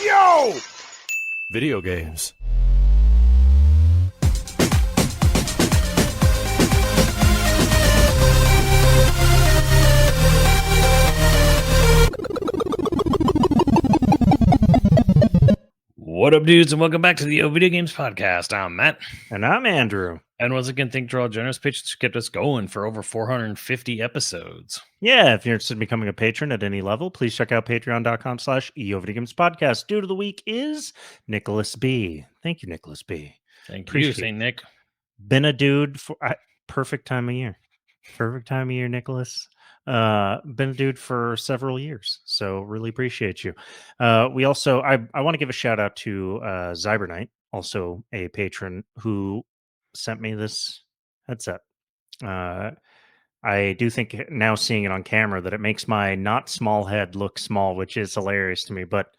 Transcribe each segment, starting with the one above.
Yo! Video games. What up, dudes, and welcome back to the Video Games podcast. I'm Matt. And I'm Andrew. And once again, thank you to all generous patrons who kept us going for over 450 episodes. Yeah, if you're interested in becoming a patron at any level, please check out patreon.com/YoVideogames podcast. Dude of the week is Nicholas B. Thank you, Nicholas B. Thank Appreciate you, St. Nick. Been a dude for perfect time of year. Perfect time of year, Nicholas. Been a dude for several years, so really appreciate you. We also, I want to give a shout out to Zybernite, also a patron who sent me this headset. I do think now seeing it on camera that it makes my not small head look small, which is hilarious to me, but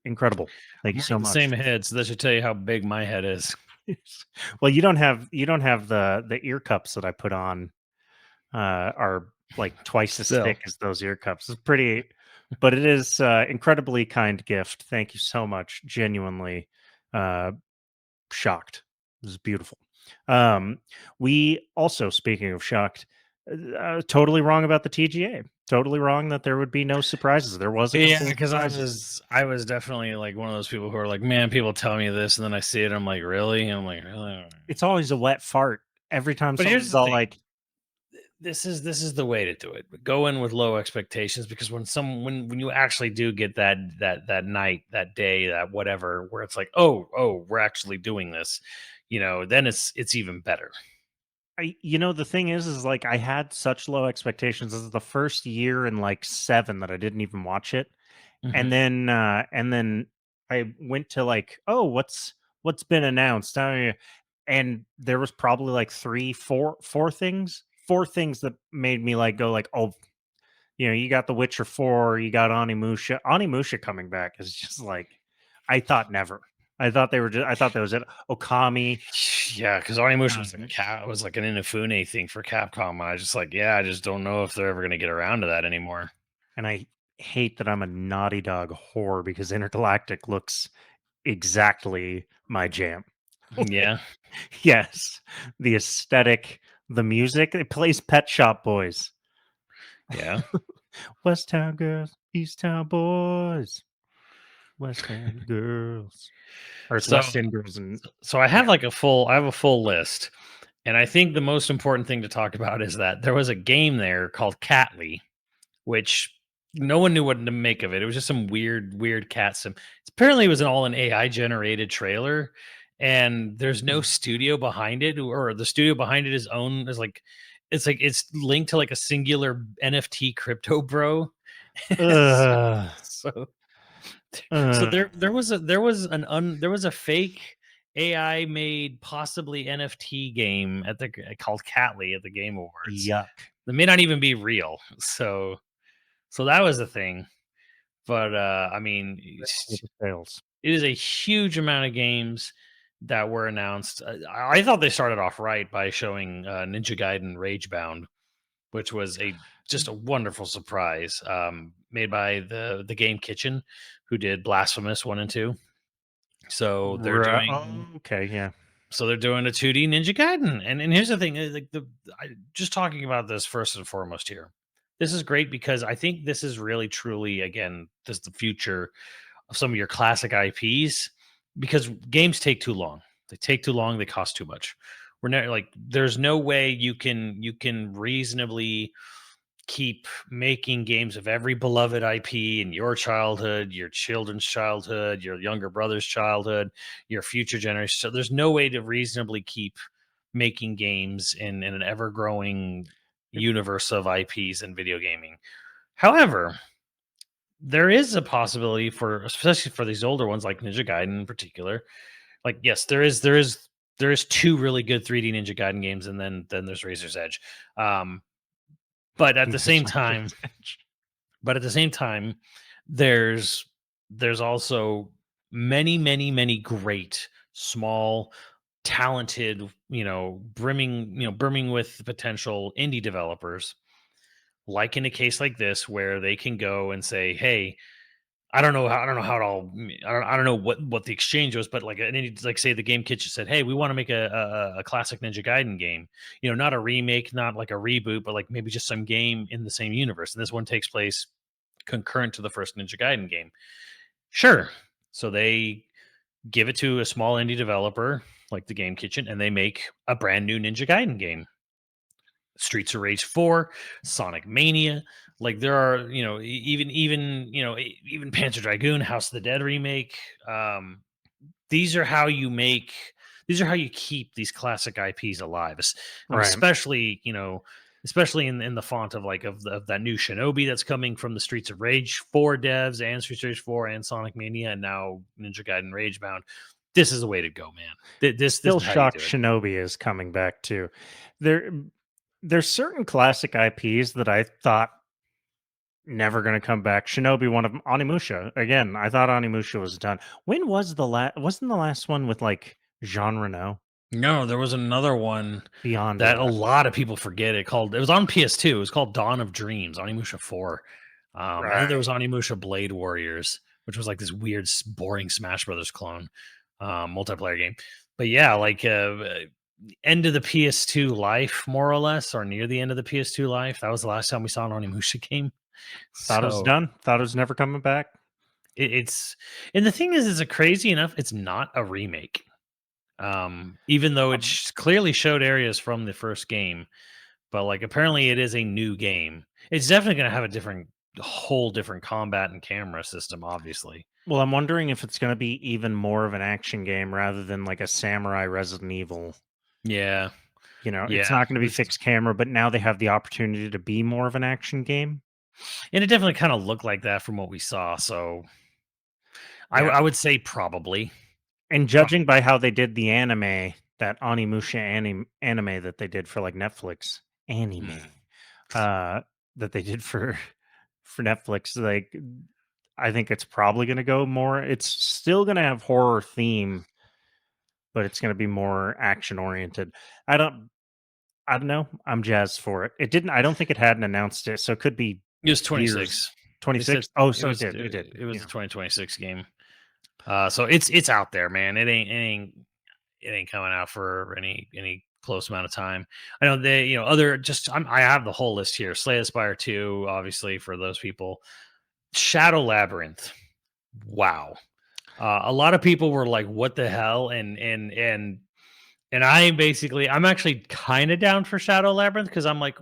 incredible. Thank you so much. Same head, so that should tell you how big my head is. Well, you don't have the ear cups that I put on are like twice as thick as those ear cups. It's pretty, but it is incredibly kind gift. Thank you so much. Genuinely shocked. This is beautiful. We also, speaking of shocked, totally wrong about the TGA. Totally wrong that there would be no surprises. There wasn't. Yeah, because I was definitely like one of those people who are like, man, people tell me this, and then I see it, I'm like, really? And I'm like, really? It's always a wet fart every time. But someone's all like, this is the way to do it. Go in with low expectations, because when you actually do get that night, that day, that whatever, where it's like, oh, we're actually doing this, then it's even better. The thing is like I had such low expectations. This is the first year in like 7 that I didn't even watch it. Mm-hmm. And then I went to like, oh, what's been announced? And there was probably like four things that made me like go like, oh, you got The Witcher 4, you got Onimusha. Onimusha coming back is just like, I thought never. I thought that was it. Okami. Yeah, because Onimusha was like an Inafune thing for Capcom. And I just like, I just don't know if they're ever going to get around to that anymore. And I hate that I'm a Naughty Dog whore because Intergalactic looks exactly my jam. Yeah. Yes. The aesthetic, the music. It plays Pet Shop Boys. Yeah. West Town girls, East Town boys. West End girls. Or West End girls. So I have a full list. And I think the most important thing to talk about is that there was a game there called Catly, which no one knew what to make of it. It was just some weird cat sim. Apparently, it was an AI generated trailer, and there's no studio behind it, or the studio behind it is it's linked to like a singular NFT crypto bro. So there was a fake AI made possibly NFT game called Catly at the Game Awards. Yuck. That may not even be real. So that was the thing. But I mean, it is a huge amount of games that were announced. I thought they started off right by showing Ninja Gaiden Ragebound, which was just a wonderful surprise, made by the Game Kitchen, who did Blasphemous 1 and 2. So they're doing So they're doing a 2D Ninja Gaiden, and here's the thing: just talking about this first and foremost here. This is great because I think this is really truly, again, this is the future of some of your classic IPs, because games take too long. They take too long. They cost too much. We're not there's no way you can reasonably keep making games of every beloved IP in your childhood, your children's childhood, your younger brother's childhood, your future generation. So there's no way to reasonably keep making games in an ever-growing universe of IPs and video gaming. However, there is a possibility especially for these older ones like Ninja Gaiden in particular. Like, yes, there is 2 really good 3D Ninja Gaiden games, and then there's Razor's Edge. But at the same time, there's also many great small, talented, brimming with potential indie developers, like in a case like this, where they can go and say, hey, I don't know how it all. I don't know what the exchange was, but like, and then like say the Game Kitchen said, "Hey, we want to make a classic Ninja Gaiden game. You know, not a remake, not like a reboot, but like maybe just some game in the same universe." And this one takes place concurrent to the first Ninja Gaiden game. Sure. So they give it to a small indie developer like the Game Kitchen, and they make a brand new Ninja Gaiden game. Streets of Rage 4, Sonic Mania. Like there are, even Panzer Dragoon, House of the Dead remake. These are how you make these are how you keep these classic IPs alive. Right. Especially, especially in the font of of that new Shinobi that's coming from the Streets of Rage 4 devs and Streets of Rage 4 and Sonic Mania and now Ninja Gaiden Ragebound. This is the way to go, man. This Still is how you shocked do it. Shinobi is coming back too. There there's certain classic IPs that I thought never going to come back. Shinobi, one of them. Onimusha. Again, I thought Onimusha was done. When was the last? Wasn't the last one with like Jean Reno? No, there was another one Beyond that a that, lot of people forget. It was on PS2. It was called Dawn of Dreams, Onimusha 4. And then there right? was Onimusha Blade Warriors, which was like this weird, boring Smash Brothers clone multiplayer game. But yeah, like end of the PS2 life, more or less, or near the end of the PS2 life. That was the last time we saw an Onimusha game. Thought it was So done. Thought it was never coming back. it's and the thing is a crazy enough, it's not a remake. Even though it Um, clearly showed areas from the first game, but like apparently it is a new game. It's definitely going to have whole different combat and camera system, obviously. well, I'm wondering if it's going to be even more of an action game rather than like a samurai Resident Evil. Yeah, It's yeah, not going to be fixed camera, but now they have the opportunity to be more of an action game. and it definitely kind of looked like that from what we saw. So Yeah. I would say probably. And judging by how they did the anime, that Onimusha anime that they did for like Netflix, anime, Hmm. uh, that they did for Netflix, like I think it's probably going to go more. It's still going to have horror theme, but it's going to be more action oriented. I don't, I don't know. I'm jazzed for it. It didn't. I don't think it hadn't announced it, so it could be It was years. 26. They said 26. Oh, so it did. It did. it was a 2026 game. So it's out there, man. It ain't coming out for any close amount of time. I know they, other just I have the whole list here. Slay the Spire 2, obviously for those people. Shadow Labyrinth. Wow. A lot of people were like, "What the hell?" And I'm actually kind of down for Shadow Labyrinth because I'm like,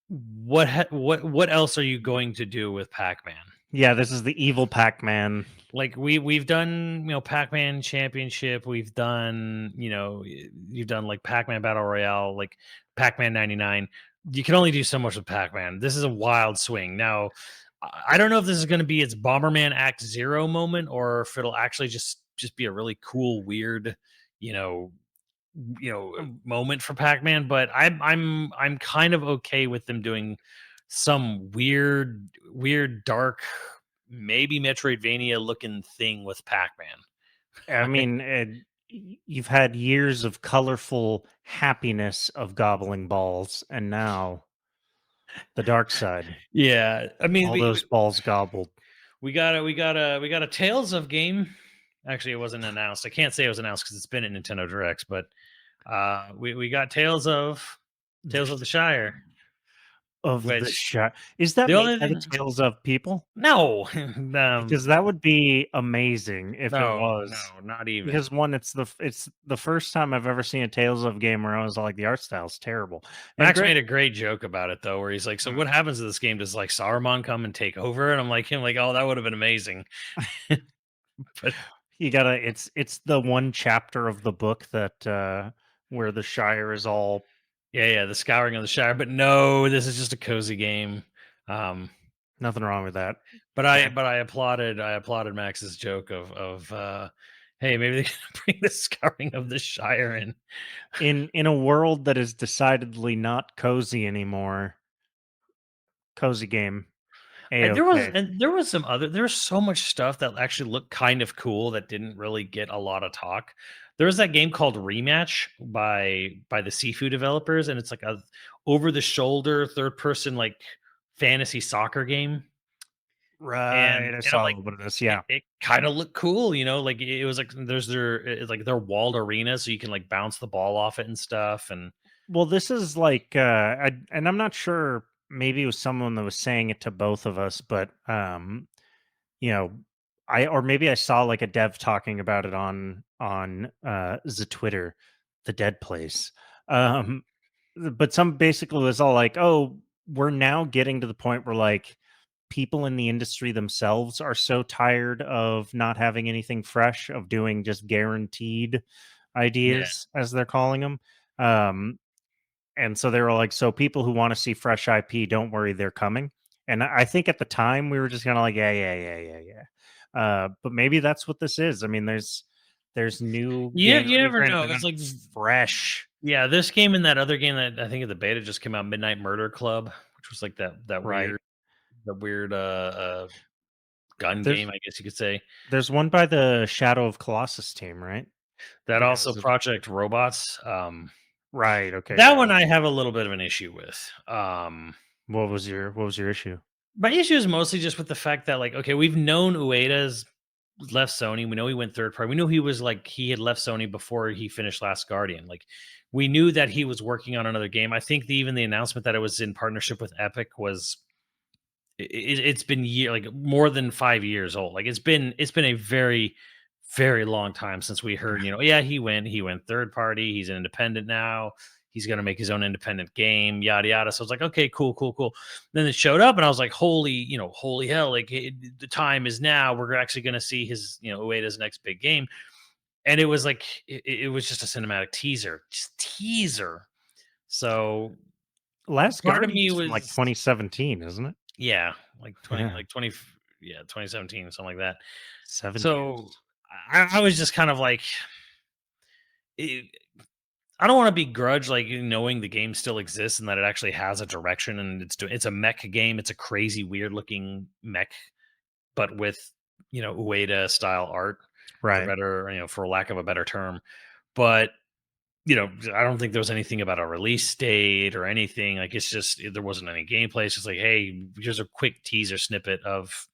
what else are you going to do with Pac-Man? Yeah, this is the evil Pac-Man. Like we've done, Pac-Man Championship, we've done, you've done like Pac-Man Battle Royale, like Pac-Man 99. You can only do so much with Pac-Man. This is a wild swing. Now, I don't know if this is going to be its Bomberman Act 0 moment or if it'll actually just be a really cool weird, you know, moment for Pac-Man, but I'm kind of okay with them doing some weird dark maybe Metroidvania looking thing with I Pac-Man. mean, you've had years of colorful happiness of gobbling balls, and now the dark side. Yeah, I mean All those balls gobbled. we got a Tales of game. Actually, it wasn't announced. I can't say it was announced because it's been at Nintendo Directs, but we got Tales of the Shire, Of the which shot. Is that the made only by the thing Tales of people? no, Because that would be amazing if it no, was. not even. Because one, it's the first time I've ever seen a Tales of game where I was like, the art style's terrible. And Max great. made a great joke about it though, where he's like, "So what happens to this game? Does like Saruman come and take over?" And I'm like, him like, "Oh, that would have been amazing." But You gotta it's the one chapter of the book that where the Shire is all yeah, the Scouring of the Shire. But no, this is just a cozy game. Um, nothing wrong with that. but Yeah. I applauded Max's joke of hey, maybe they can bring the Scouring of the Shire in. In a world that is decidedly not cozy anymore, cozy game. A-okay. And there was some other there was so much stuff that actually looked kind of cool that didn't really get a lot of talk. There was that game called Rematch by the Sifu developers, and it's like a over the shoulder third person like fantasy soccer game. Right, I And I'm saw a like, little bit of this. it, Yeah. it kind of looked cool, like it was like it's like their walled arena, so you can like bounce the ball off it and stuff. And Well, this is like, and I'm not sure. Maybe it was someone that was saying it to both of us, but you know, or maybe I saw like a dev talking about it on the Twitter, the dead place. Um, but some basically was all like, oh, we're now getting to the point where like people in the industry themselves are so tired of not having anything fresh, of doing just guaranteed yeah, ideas, as they're calling them. Um, and so they were like, so people who want to see fresh IP, don't worry, they're coming. And I think at the time we were just kind of like, yeah, yeah, yeah, yeah, yeah. But maybe that's what this is. I mean, there's new games. you I mean, never granted, know. they're It's not like, fresh. yeah, this game and that other game that I think of the beta just came out, Midnight Murder Club, which was like that Right. weird gun There's game, I guess you could say. there's one by the Shadow of Colossus team, right? That The also guys that, Project Robots. right. Okay. That Yeah. one I have a little bit of an issue with. What was your issue? My issue is mostly just with the fact that, like, okay, we've known Ueda's left Sony. We know he went third party. We knew he was like he had left Sony before he finished Last Guardian. Like, we knew that he was working on another game. I think even the announcement that it was in partnership with Epic was it's been like more than 5 years old. Like it's been a very very long time since we heard, yeah, he went third party, he's an independent now, he's going to make his own independent game, yada yada. So it's like, okay, cool, cool, cool. Then it showed up and I was like, holy hell, like the time is now, we're actually going to see his, Ueda's next big game. And it was like it was just a cinematic teaser, just teaser. So Last part of me Guardian's from like was, 2017, isn't it? yeah, like 20, Yeah, like 20, yeah, 2017, something like that. 7 years. So I was just kind of like, eh, I don't want to begrudge like knowing the game still exists and that it actually has a direction and it's a mech game. It's a crazy, weird looking mech, but with Ueda style art, for Right. better, for lack of a better term. But I don't think there was anything about a release date or anything. Like it's just there wasn't any gameplay. It's just like, hey, here's a quick teaser snippet of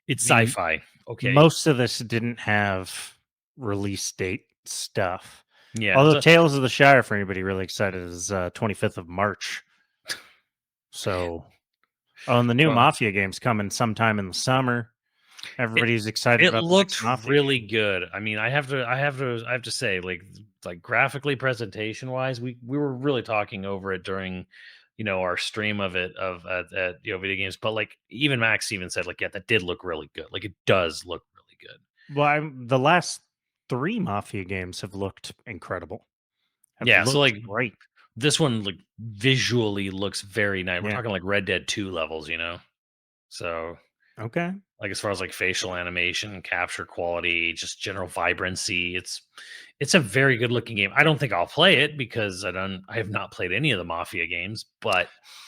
it's I mean, sci-fi. Okay, most of this didn't have release date stuff. yeah. Although So Tales of the Shire, for anybody really excited, is 25th of March. So, oh, and the new well, Mafia game's coming sometime in the summer. it Everybody's excited it about the next looked Mafia really game. good. I mean, I have to say, like graphically, presentation wise, we were really talking over it during, our stream of it at video games. But like even Max even said, like, yeah, that did look really good. Like it does look really good. Well, the last 3 Mafia games have looked incredible. Have Yeah. So looked like great. this one, like visually looks very nice. We're Yeah. talking like Red Dead 2 levels. So Okay. like as far as like facial animation, capture quality, just general vibrancy, it's a very good looking game. I don't think I'll play it because I have not played any of the Mafia games, but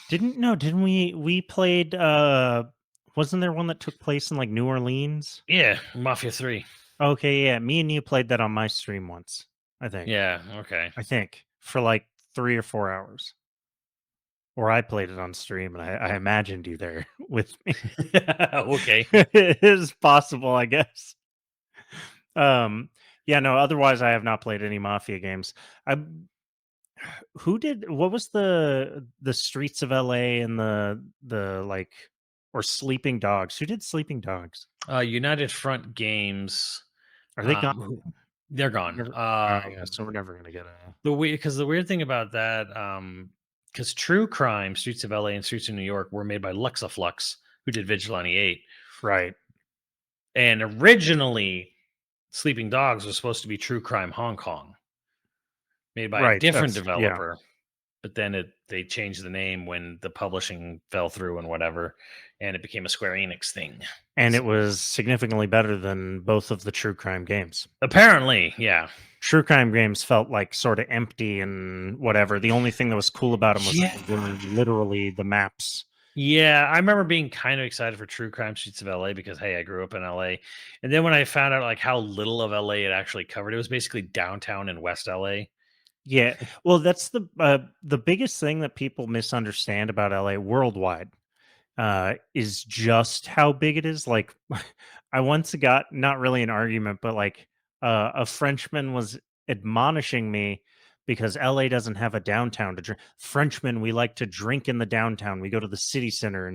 Didn't we played wasn't there one that took place in like New Orleans? yeah, Mafia 3. Okay, yeah, me and you played that on my stream once, I think. Yeah, okay. I think for like 3 or 4 hours. Or I played it on stream and I imagined you there with me. Okay. It is possible, I guess. Um, yeah, no, otherwise I have not played any Mafia games. I what was the Streets of LA and the like, or Sleeping Dogs? Who did Sleeping Dogs? United Front Games, Are they gone? they're gone. Never, all right, yeah, so we're never gonna get a The weird thing about that, because True Crime, Streets of LA and Streets of New York were made by Luxaflux, who did Vigilante 8. right. And originally, Sleeping Dogs was supposed to be True Crime Hong Kong, made by a Right. different That's yeah. developer. But then they changed the name when the publishing fell through and whatever, and it became a Square Enix thing. And So, it was significantly better than both of the true crime games. apparently, yeah. True crime games felt like sort of empty and whatever. The only thing that was cool about them was that they were literally the maps. Yeah, I remember being kind of excited for True Crime Streets of LA because hey, I grew up in LA. And then when I found out like how little of LA it actually covered, it was basically downtown and West LA. Yeah. Well, that's the biggest thing that people misunderstand about LA worldwide. is just how big it is. Like, I once got not really an argument, but like a Frenchman was admonishing me because LA doesn't have a downtown to drink. Frenchmen, we like to drink in the downtown. We go to the city center,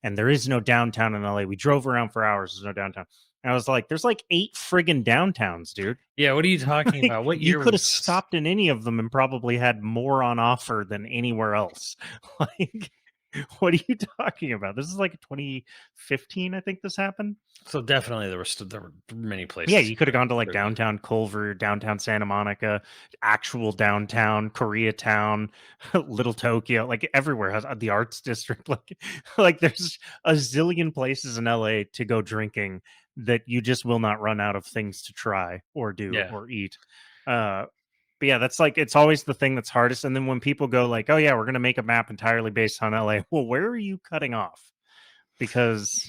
and there is no downtown in LA. We drove around for hours. There's no downtown. And I was like, there's like 8 friggin' downtowns, dude. Yeah, what are you talking Like, about? What you year could have was this? stopped in any of them and probably had more on offer than anywhere else. Like, what are you talking about? This is like 2015, I think this happened. So definitely there were many places. Yeah, you could have gone to like Could have been. downtown Culver, downtown Santa Monica, actual downtown Koreatown, Little Tokyo, like everywhere has the arts district. Like there's a zillion places in LA to go drinking that you just will not run out of things to try or do Yeah. or eat. But yeah, that's like it's always the thing that's hardest. And then when people go like, "Oh yeah, we're going to make a map entirely based on LA," well, where are you cutting off? Because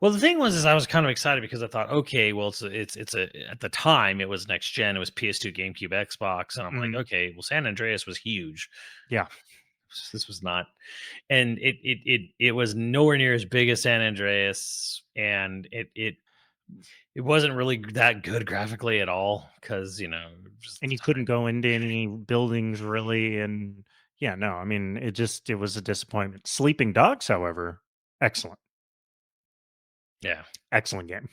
Well, the thing was, is I was kind of excited because I thought, okay, well, it's a at the time it was next gen, it was PS2, GameCube, Xbox, and I'm like, okay, well, San Andreas was huge. yeah, This was not, and it was nowhere near as big as San Andreas, and it wasn't really that good graphically at all because just and the you couldn't time. go into any buildings really. And yeah, no, I mean, it was a disappointment. Sleeping Dogs, however, excellent, Yeah. excellent game.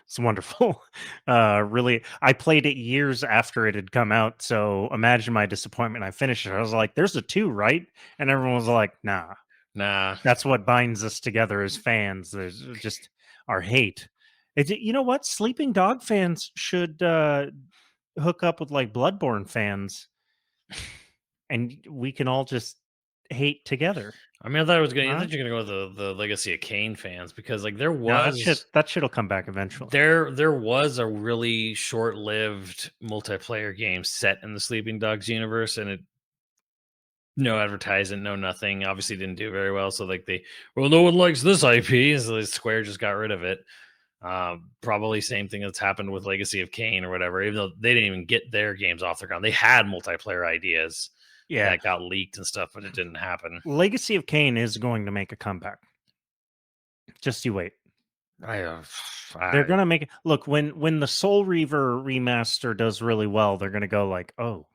It's wonderful. Really, I played it years after it had come out. So imagine my disappointment. I finished it. I was like, "There's a 2, right?" And everyone was like, "Nah." Nah. That's what binds us together as fans. There's just our hate. You know what? Sleeping Dog fans should hook up with like Bloodborne fans, and we can all just hate together. I mean, I thought I Huh? thought you were gonna go with the Legacy of Kain fans because like there No, was that shit'll come back eventually. there was a really short-lived multiplayer game set in the Sleeping Dogs universe, and it no advertising, no nothing. Obviously, didn't do very well. So like well, no one likes this IP, so Square just got rid of it. Probably same thing that's happened with Legacy of Kain or whatever. Even though they didn't even get their games off the ground, they had multiplayer ideas Yeah. that got leaked and stuff, but it didn't happen. Legacy of Kain is going to make a comeback. Just you wait. I, They're I gonna make it look when the Soul Reaver remaster does really well, they're gonna go like, oh.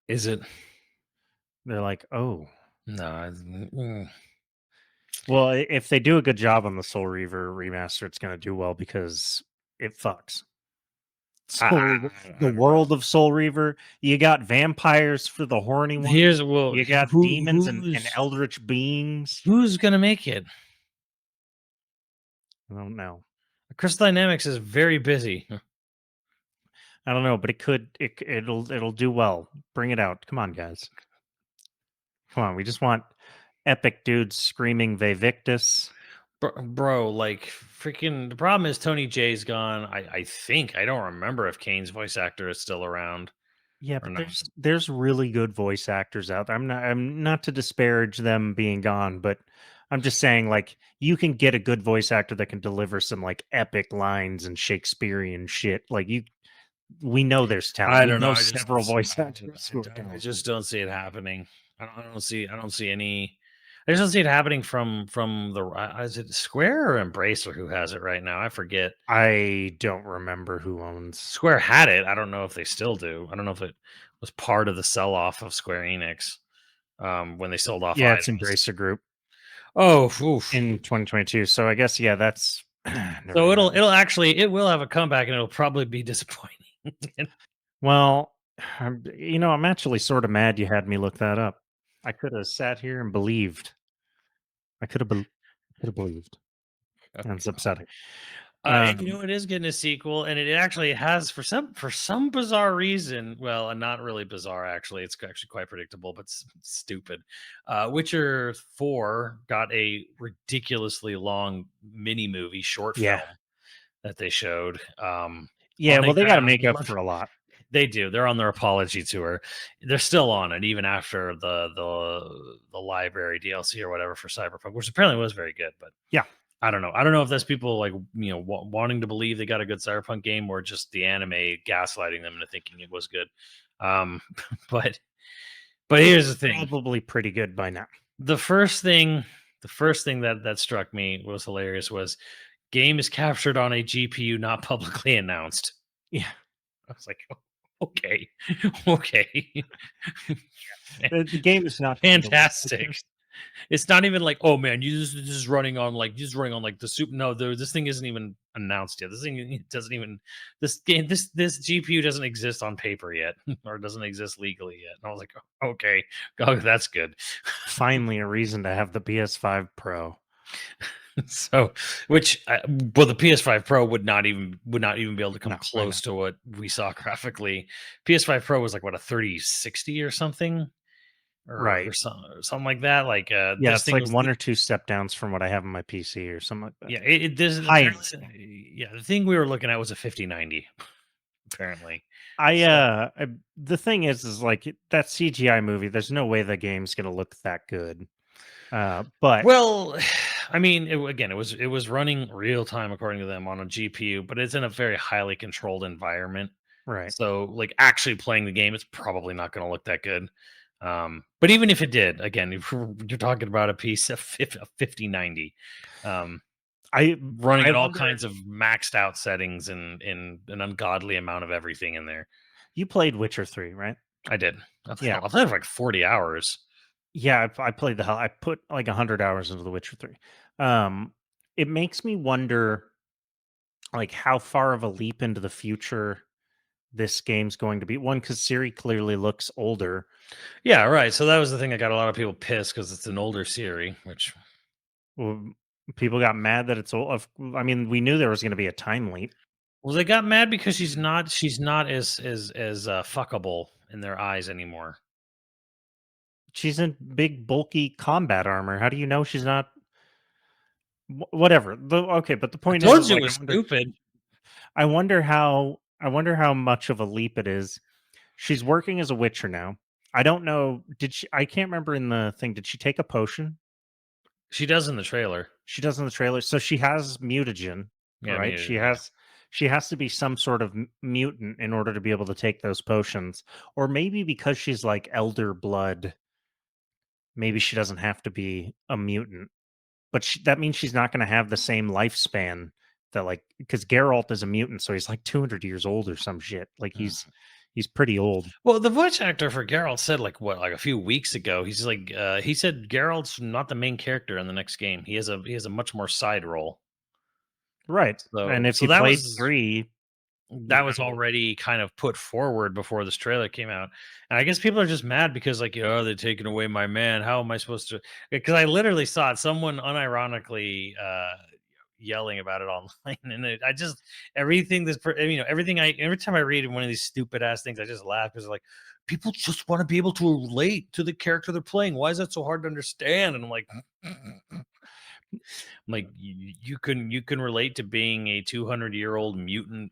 is it They're like, oh. no? Well, if they do a good job on the Soul Reaver remaster, it's gonna do well because it fucks. Soul Reaver, I the don't know. world of Soul Reaver. You got vampires for the horny ones. Here's well, You got demons and eldritch beings. who's gonna make it? I don't know. Crystal Dynamics is very busy. I don't know, but it'll do well. Bring it out. Come on, guys. Come on. We just want epic dudes screaming Vevictus. Bro, like freaking the problem is Tony J's gone. I think I don't remember if Kane's voice actor is still around Yeah, or but not. there's really good voice actors out there. I'm not to disparage them being gone, but I'm just saying like you can get a good voice actor that can deliver some like epic lines and Shakespearean shit. Like we know there's talent. I We don't know. know several voice actors who are I talented. just don't see it happening. I don't see any. I just don't see it happening from the. Is it Square or Embracer who has it right now? I forget. I don't remember who owns. Square had it. I don't know if they still do. I don't know if it was part of the sell off of Square Enix when they sold off Yeah, it's items. Embracer Group Oh, oof. in 2022. So I guess yeah, that's So never mind. it will have a comeback and it'll probably be disappointing. Well, I'm actually sort of mad you had me look that up. I could have sat here and believed. I could have believed. That's upsetting. And it is getting a sequel, and it actually has for some bizarre reason. Well, not really bizarre actually. It's actually quite predictable, but stupid. Witcher 4 got a ridiculously long mini movie short Yeah. film that they showed. Yeah, on well, they got to on make up mon- for a lot. They do. They're on their apology tour. They're still on it even after the library DLC or whatever for Cyberpunk, which apparently was very good. But Yeah. I don't know. I don't know if that's people like wanting to believe they got a good Cyberpunk game or just the anime gaslighting them into thinking it was good. But here's the thing. Probably pretty good by now. The first thing the first thing that struck me was hilarious was game is captured on a GPU not publicly announced. Yeah. I was like, okay, okay, The game is not fantastic. It's not even like, oh man, this is running on like the super. No, this thing isn't even announced yet. This thing doesn't even this GPU doesn't exist on paper yet, or doesn't exist legally yet. And I was like, oh, okay, oh, that's good. Finally a reason to have the PS5 Pro. So, well, the PS5 Pro would not even be able to come No, I know. close to what we saw graphically. PS5 Pro was like what, a 3060 or something, Right. or something like that. Like Yeah, this it's thing like was 1 or 2 step downs from what I have on my PC or something like that. yeah, it this High end apparently, yeah, the thing we were looking at was a 5090 apparently. The thing is like that CGI movie, there's no way the game's gonna look that good. But Well, I mean, again, it was running real time according to them on a GPU, but it's in a very highly controlled environment. right. So, like, actually playing the game, it's probably not going to look that good. But even if it did, again, if you're talking about a piece of 5090, I running I at all wonder, kinds of maxed out settings and in an ungodly amount of everything in there. you played Witcher 3, right? I did. Yeah. I played for like 40 hours. Yeah, I played the hell. I put like 100 hours into The Witcher 3. It makes me wonder like how far of a leap into the future this game's going to be. One, because Siri clearly looks older. Yeah, right. So that was the thing that got a lot of people pissed because it's an older Siri, which Well, people got mad that it's old. I mean, we knew there was going to be a time leap. well, they got mad because she's not as fuckable in their eyes anymore. She's in big, bulky combat armor. How do you know she's not? Whatever. Okay, but the I point told is, you it like, was stupid. I wonder how much of a leap it is. She's working as a Witcher now. I don't know. Did she? I can't remember in the thing. Did she take a potion? She does in the trailer. She does in the trailer. So she has mutagen, Yeah, I right? mean, yeah. She has to be some sort of mutant in order to be able to take those potions. Or maybe because she's like elder blood, maybe she doesn't have to be a mutant. But that means she's not going to have the same lifespan that like because Geralt is a mutant, so he's like 200 years old or some shit. Like he's pretty old. Well, the voice actor for Geralt said like what, like a few weeks ago. He's like, he said Geralt's not the main character in the next game. He has a much more side role. Right. And if So you played 3, you that was know, already kind of put forward before this trailer came out. And I guess people are just mad because like, they're taking away my man. How am I supposed to? Because I literally saw it, someone unironically yelling about it online, and I just everything everything every time I read one of these stupid ass things, I just laugh because like people just want to be able to relate to the character they're playing. Why is that so hard to understand? And I'm like, you can relate to being a 200-year-old mutant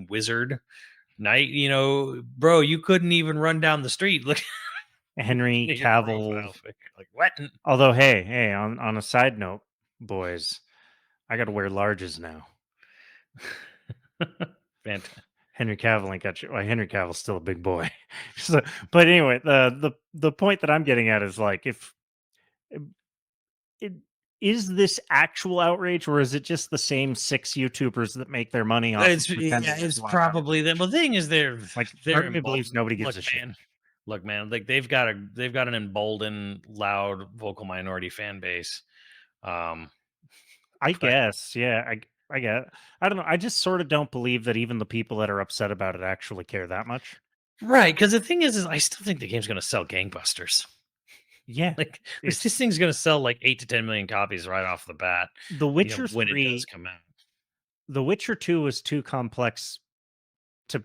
wizard knight, bro. You couldn't even run down the street. Look Henry at your Cavill. profile pic. Like what? Although, hey, on a side note, boys, I got to wear larges now. Fantastic. Henry Cavill ain't got you. Well, Henry Cavill's still a big boy. So, but anyway, the point that I'm getting at is like, if it is this actual outrage, or is it just the same 6 YouTubers that make their money off? It's probably that. Well, the thing is, they're Like, they're part of me believes nobody gives a shit. Look, man, like they've got an emboldened, loud, vocal minority fan base. I But guess, yeah. I get. I don't know. I just sort of don't believe that even the people that are upset about it actually care that much. right, because the thing is I still think the game's going to sell gangbusters. Yeah, Like this it's thing's going to sell like 8 to 10 million copies right off the bat. The Witcher When it 3. does come out. The Witcher 2 was too complex to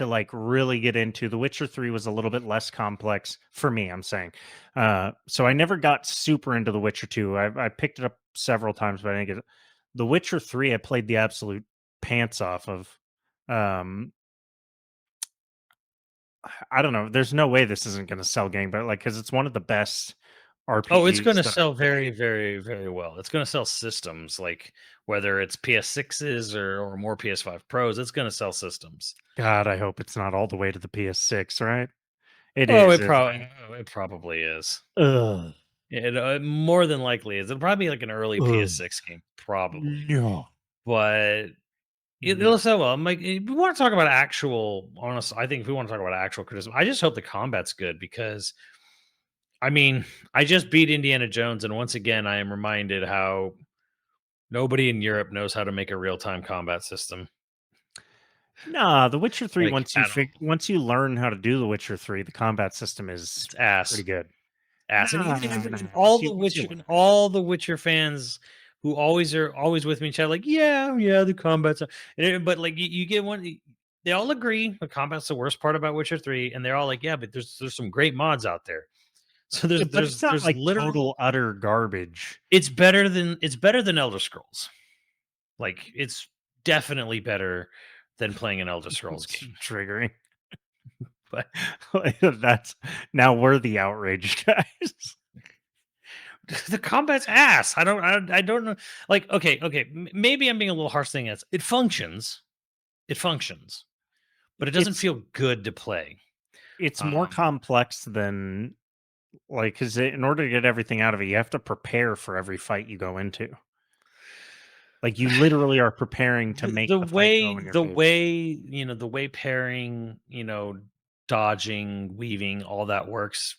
like really get into. The Witcher 3 was a little bit less complex for me, I'm saying. So I never got super into The Witcher 2. I picked it up several times, but I didn't get it. The Witcher 3 I played the absolute pants off of. I don't know. There's no way this isn't going to sell gangbusters, like, because it's one of the best RPGs. Oh, it's going to sell very, very, very well. It's going to sell systems, like whether it's PS6s or more PS5 Pros. It's going to sell systems. God, I hope it's not all the way to the PS6, right? It Oh, is. it probably is. Ugh. It more than likely is. It'll probably be like an early Ugh. PS6 game, probably. No. But it'll sell well. I'm like, if we want to talk about actual, honest, I think if we want to talk about actual criticism, I just hope the combat's good because, I mean, I just beat Indiana Jones, and once again, I am reminded how nobody in Europe knows how to make a real time combat system. Nah, The Witcher 3, Like, at all. once you learn how to do The Witcher 3, the combat system is It's ass. pretty good. Ass. And Nah, even nah, all once the you Witcher learn. all the Witcher fans who always with me in chat, like, yeah, the combat's but like you get one, they all agree the combat's the worst part about Witcher 3, and they're all like, yeah, but there's some great mods out there. So Yeah, but it's not there's like literally total utter garbage. it's better than Elder Scrolls. Like it's definitely better than playing an Elder Scrolls It's game. triggering. But That's now we're the outraged guys. the combat's ass. I don't know. Like, okay, maybe I'm being a little harsh saying this. It functions. It functions, but it doesn't It's feel good to play. it's more Um, complex than like because in order to get everything out of it, you have to prepare for every fight you go into. Like you literally are preparing to make the fight go in your the favor. way the way pairing, dodging, weaving, all that works.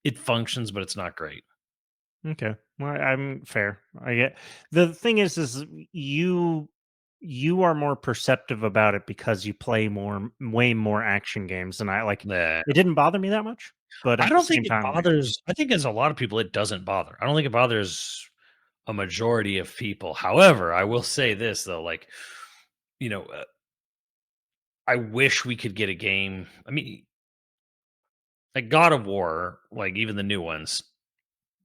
It functions, but it's not great. Okay, well, I'm fair. I get the thing is you are more perceptive about it because you play way more action games, and I like Nah. it didn't bother me that much, but I at the don't think same it time, like bothers. I think as a lot of people, it doesn't bother. I don't think it bothers a majority of people. However, I will say this though, like, you know, uh, I wish we could get a game. I mean, like God of War, like even the new ones,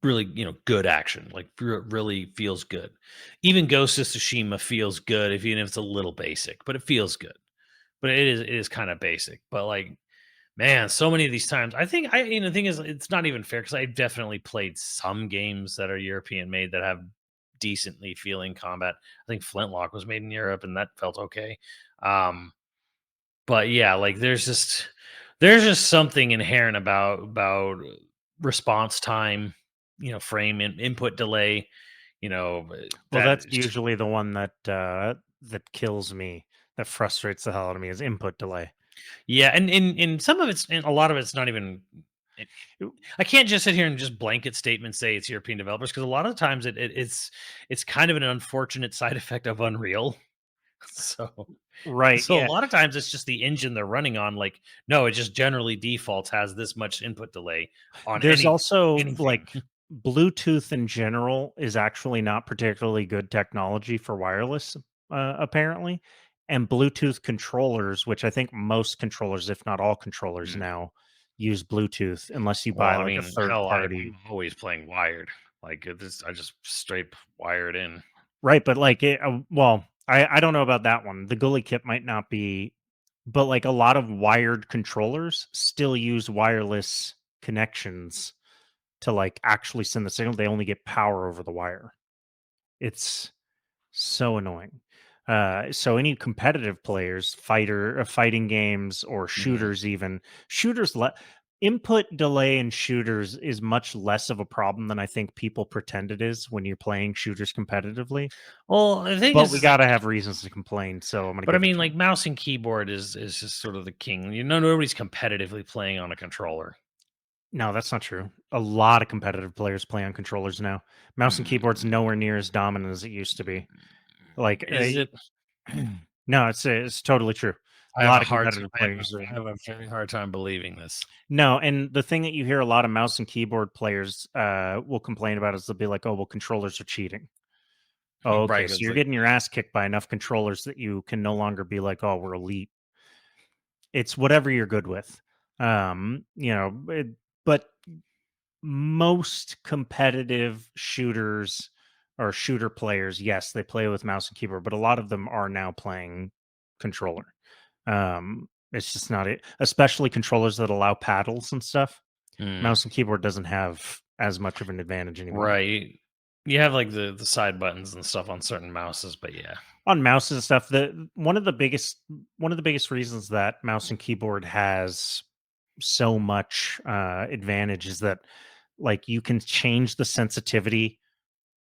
really, good action, like really feels good. Even Ghost of Tsushima feels good, if even if it's a little basic, but it feels good. But it is kind of basic. But like, man, so many of these times, I think the thing is, it's not even fair because I definitely played some games that are European made that have decently feeling combat. I think Flintlock was made in Europe, and that felt okay. Um, but yeah, like there's just something inherent about response time, frame input delay, well, that that's usually the one that kills me, that frustrates the hell out of me is input delay. yeah, and some of it's and a lot of it's not even. it- I can't just sit here and just blanket statement say it's European developers because a lot of times it's kind of an unfortunate side effect of Unreal. So Right? so a Yeah. lot of times it's just the engine they're running on. Like, no, it just generally defaults has this much input delay on There's also anything. like Bluetooth in general is actually not particularly good technology for wireless, apparently. And Bluetooth controllers, which I think most controllers, if not all controllers Mm. now, use Bluetooth unless you buy Well, I like a mean, third hell, party. I'm always playing wired. Like I just straight wired in. Right, but like I don't know about that one. The Gully kit might not be, but like a lot of wired controllers still use wireless connections to like actually send the signal. They only get power over the wire. It's so annoying. So any competitive players, fighting games or Mhm. shooters, even shooters, input delay in shooters is much less of a problem than I think people pretend it is when you're playing shooters competitively. Well, the thing But we is, got to have reasons to complain, so I'm gonna but I give it mean, to like them. mouse and keyboard is just sort of the king. Nobody's competitively playing on a controller. No, that's not true. A lot of competitive players play on controllers now. Mouse and keyboard's Mm, nowhere near as dominant as it used to be. Like, Is it? no, it's totally true. A I have a lot of hard. competitive I have players are I have a very hard time believing this. no, and the thing that you hear a lot of mouse and keyboard players will complain about is they'll be like, "Oh, well, controllers are cheating." Oh, okay, Right? so It's you're like, getting your ass kicked by enough controllers that you can no longer be like, "Oh, we're elite." It's whatever you're good with. But most competitive shooters or shooter players, yes, they play with mouse and keyboard, but a lot of them are now playing controller. It's just not it, especially controllers that allow paddles and stuff. mm, Mouse and keyboard doesn't have as much of an advantage anymore. right. You have like the side buttons and stuff on certain mouses, but yeah. On mouses and stuff, the one of the biggest reasons that mouse and keyboard has so much advantage is that like you can change the sensitivity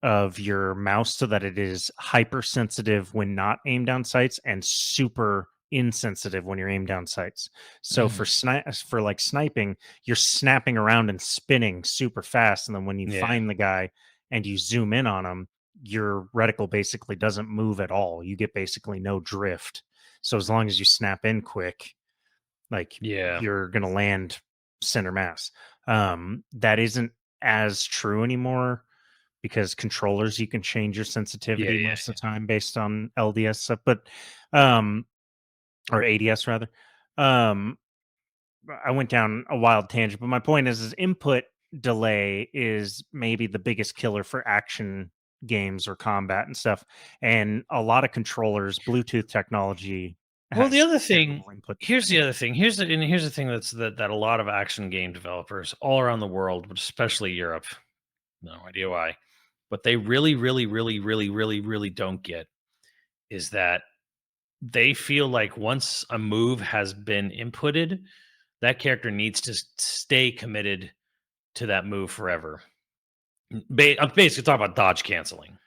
of your mouse so that it is hypersensitive when not aimed down sights and super insensitive when you're aimed down sights. So for like sniping, you're snapping around and spinning super fast, and then when you Yeah. find the guy and you zoom in on him, your reticle basically doesn't move at all. You get basically no drift. So as long as you snap in quick, like Yeah. you're gonna land center mass. That isn't as true anymore because controllers you can change your sensitivity Yeah. most of the time based on LDS stuff, but um or ADS rather. Um I went down a wild tangent, but my point is input delay is maybe the biggest killer for action games or combat and stuff. And a lot of controllers, Bluetooth technology Well, the has other thing, terrible input here's delay. the other thing. Here's the thing that a lot of action game developers all around the world, but especially Europe, no idea why, but they really don't get is that they feel like once a move has been inputted, that character needs to stay committed to that move forever. I'm basically talking about dodge canceling.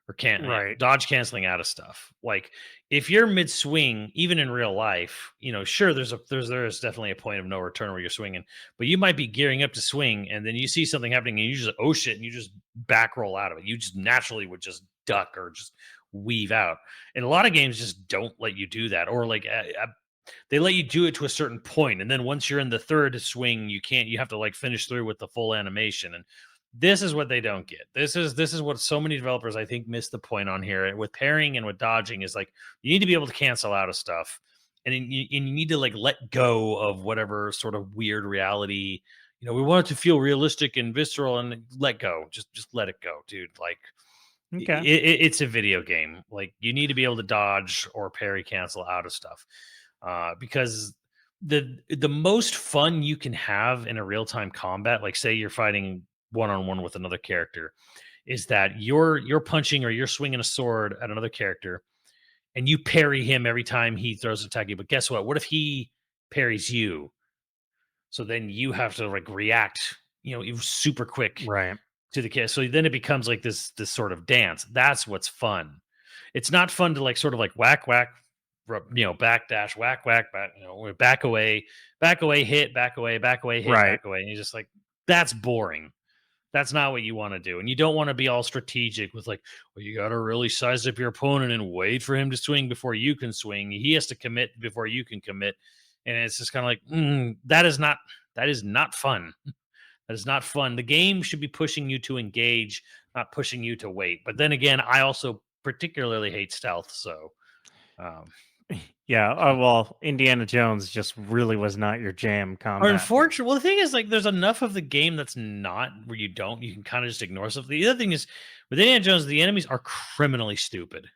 Or can't, yeah, Right. dodge canceling out of stuff. Like if you're mid swing, even in real life, sure, there's definitely a point of no return where you're swinging, but you might be gearing up to swing, and then you see something happening, and you just like, oh shit, and you just back roll out of it. You just naturally would just duck or just weave out. And a lot of games just don't let you do that, or like they let you do it to a certain point, and then once you're in the third swing, you can't. You have to like finish through with the full animation, and this is what they don't get. This is what so many developers I think miss the point on here with parrying and with dodging is like you need to be able to cancel out of stuff, and you need to like let go of whatever sort of weird reality. We want it to feel realistic and visceral, and let go. Just let it go, dude. Like Okay. it's a video game. Like you need to be able to dodge or parry cancel out of stuff, because the most fun you can have in a real time combat, like say you're fighting one on one with another character, is that you're punching or you're swinging a sword at another character, and you parry him every time he throws an attack at you. But guess what? What if he parries you? So then you have to like react, super quick Right. to the kid. So then it becomes like this sort of dance. That's what's fun. It's not fun to like sort of like whack whack, backdash, whack whack, back away, hit, back away, hit, Right. back away, and you're just like that's boring. That's not what you want to do. And you don't want to be all strategic with like, well, you got to really size up your opponent and wait for him to swing before you can swing. He has to commit before you can commit. And it's just kind of like, that is not fun. That is not fun. The game should be pushing you to engage, not pushing you to wait. But then again, I also particularly hate stealth. So, um, Yeah. Well, Indiana Jones just really was not your jam or combat. unfortunate. Well, the thing is, like, there's enough of the game that's not where you can kind of just ignore stuff. The other thing is, with Indiana Jones, the enemies are criminally stupid.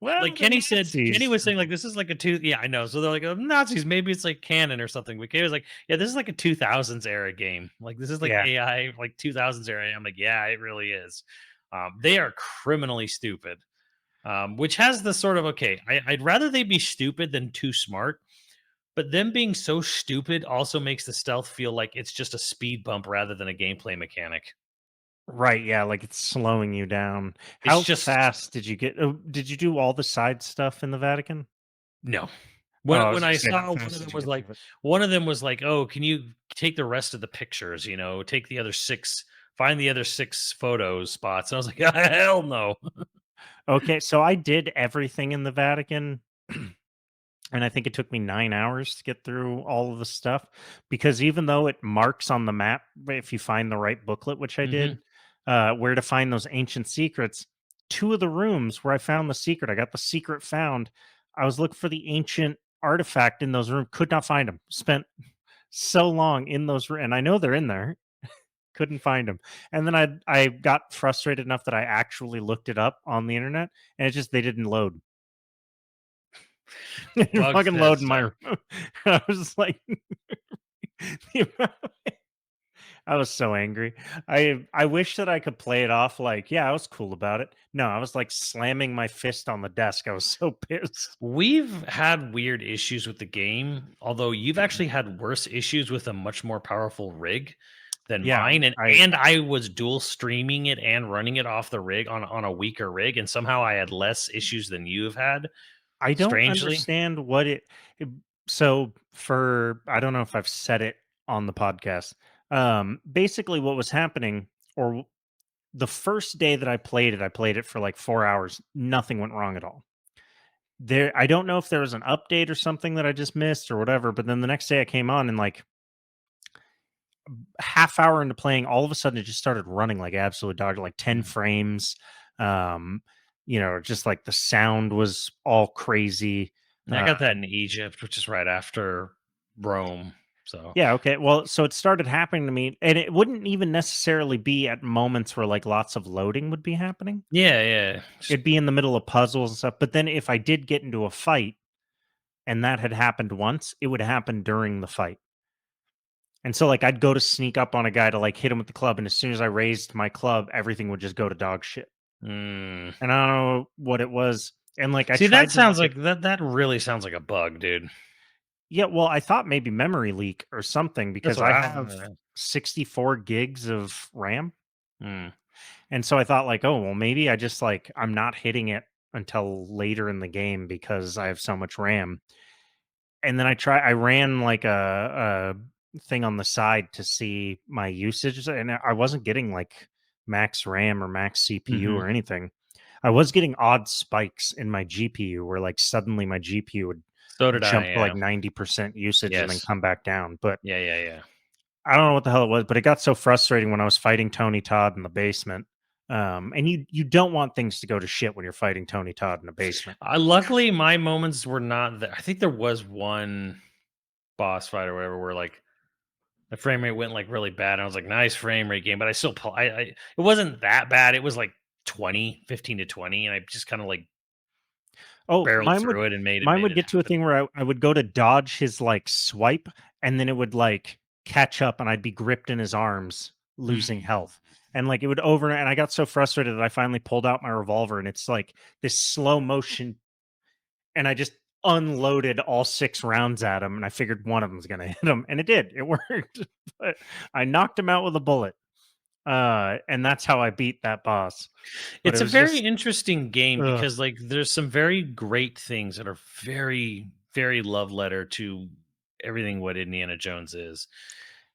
Well, Like the Kenny Nazis. was saying, like, this is like a two. Yeah, I know. So they're like, oh, Nazis. Maybe it's like canon or something. But Kenny was like, yeah, this is like a 2000s era game. Like, this is like Yeah. AI, like 2000s era. I'm like, yeah, it really is. They are criminally stupid. Which has the sort of okay. I'd rather they be stupid than too smart. But them being so stupid also makes the stealth feel like it's just a speed bump rather than a gameplay mechanic. Right, yeah, like it's slowing you down. It's How just fast did you get? Oh, did you do all the side stuff in the Vatican? no. Oh, I When was I gonna say, how saw fast did you get through it? one of them was like, "Oh, can you take the rest of the pictures? Take the other six, find the other six photo spots." And I was like, "Hell no!" Okay, so I did everything in the Vatican, and I think it took me 9 hours to get through all of the stuff because even though it marks on the map, if you find the right booklet, which I Hmm. did, where to find those ancient secrets, two of the rooms where I found the secret, I got the secret found. I was looking for the ancient artifact in those rooms, could not find them. Spent so long in those and I know they're in there. Couldn't find them. And then I got frustrated enough that I actually looked it up on the internet and it just they didn't load. They didn't Bug fucking load in fest. my room. I was like I was so angry. I wish that I could play it off like, yeah, I was cool about it. No, I was like slamming my fist on the desk. I was so pissed. We've had weird issues with the game, although you've actually had worse issues with a much more powerful rig than Yeah, mine. And I I was dual streaming it and running it off the rig on a weaker rig, and somehow I had less issues than you've had, I don't strangely. understand what it so for I don't know if I've said it on the podcast. Basically what was happening or the first day that I played it for like 4 hours. Nothing went wrong at all. I don't know if there was an update or something that I just missed or whatever, but then the next day I came on and like half hour into playing, all of a sudden it just started running like absolute dog, like 10 Mm. frames. Um, just like the sound was all crazy. And I got that in Egypt, which is right after Rome. So Yeah, okay. Well, so it started happening to me, and it wouldn't even necessarily be at moments where like lots of loading would be happening. yeah, yeah. It'd be in the middle of puzzles and stuff. But then if I did get into a fight and that had happened once, it would happen during the fight. And so like I'd go to sneak up on a guy to like hit him with the club, and as soon as I raised my club, everything would just go to dog shit. Mm. And I don't know what it was. And like I See, that tried to sounds look at like that really sounds like a bug, dude. yeah, well, I thought maybe memory leak or something That's because what I I have 64 gigs of RAM. mm. And so I thought like, oh, well, maybe I just like I'm not hitting it until later in the game because I have so much RAM. And then I ran like a thing on the side to see my usage and I wasn't getting like max RAM or max CPU Mhm. or anything. I was getting odd spikes in my GPU where like suddenly my GPU would So did I, jump to yeah. like 90% usage and then Yes. come back down. But Yeah, yeah, yeah. I don't know what the hell it was, but it got so frustrating when I was fighting Tony Todd in the basement. And you don't want things to go to shit when you're fighting Tony Todd in a basement. Luckily, my moments were not there. I think there was one boss fight or whatever where, like, the frame rate went, like, really bad, and I was like, "Nice frame rate game," but I still it wasn't that bad. It was, like, 15 to 20, and I just kinda, like, Oh, barreled through it and mine made would it get to a happen. thing where I would go to dodge his like swipe, and then it would like catch up, and I'd be gripped in his arms, losing Mm. health. And like it would over, and I got so frustrated that I finally pulled out my revolver, and it's like this slow motion, and I just unloaded all 6 rounds at him, and I figured one of them was gonna hit him, and it did. It worked. But I knocked him out with a bullet. And that's how I beat that boss. But it It's a was very just interesting game ugh. because, like, there's some very great things that are very, very love letter to everything what Indiana Jones is.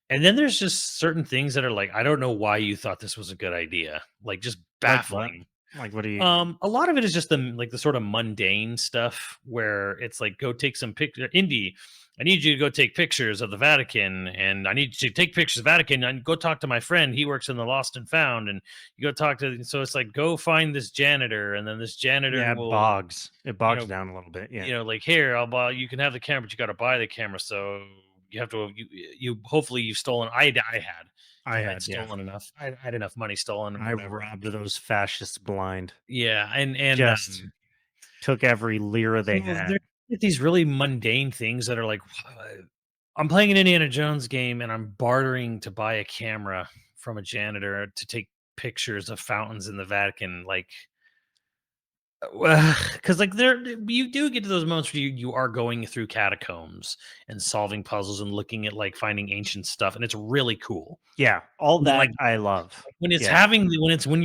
And then there's just certain things that are like, I don't know why you thought this was a good idea. Like, just Like what? baffling. Like what do you A lot of it is just the sort of mundane stuff where it's like, go take some picture. Indy, I need you to go take pictures of the Vatican, and I need you to take pictures of the Vatican and go talk to my friend. He works in the Lost and Found, and you go talk to. So it's like, go find this janitor, and then this janitor Yeah, it will, bogs. It you bogs know, down a little bit, yeah. like, here, I'll buy. You can have the camera, but you got to buy the camera. So you have to. You hopefully you've stolen. I had. I I'd had, yeah. stolen enough. I had enough money stolen and I whatever. robbed those fascists blind. Yeah, Just took every lira they so had. there's these really mundane things that are like, I'm playing an Indiana Jones game and I'm bartering to buy a camera from a janitor to take pictures of fountains in the Vatican. Like, because like you do get to those moments where you are going through catacombs and solving puzzles and looking at like finding ancient stuff, and it's really cool. Yeah, all And then, that like, I love. when it's Yeah. having when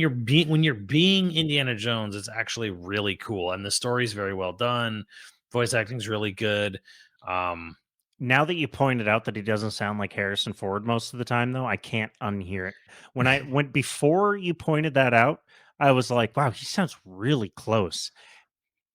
you're being Indiana Jones, it's actually really cool, and the story's very well done. Voice acting's really good. Um, Now that you pointed out that he doesn't sound like Harrison Ford most of the time, though, I can't unhear it. When I went before you pointed that out, I was like, wow, he sounds really close.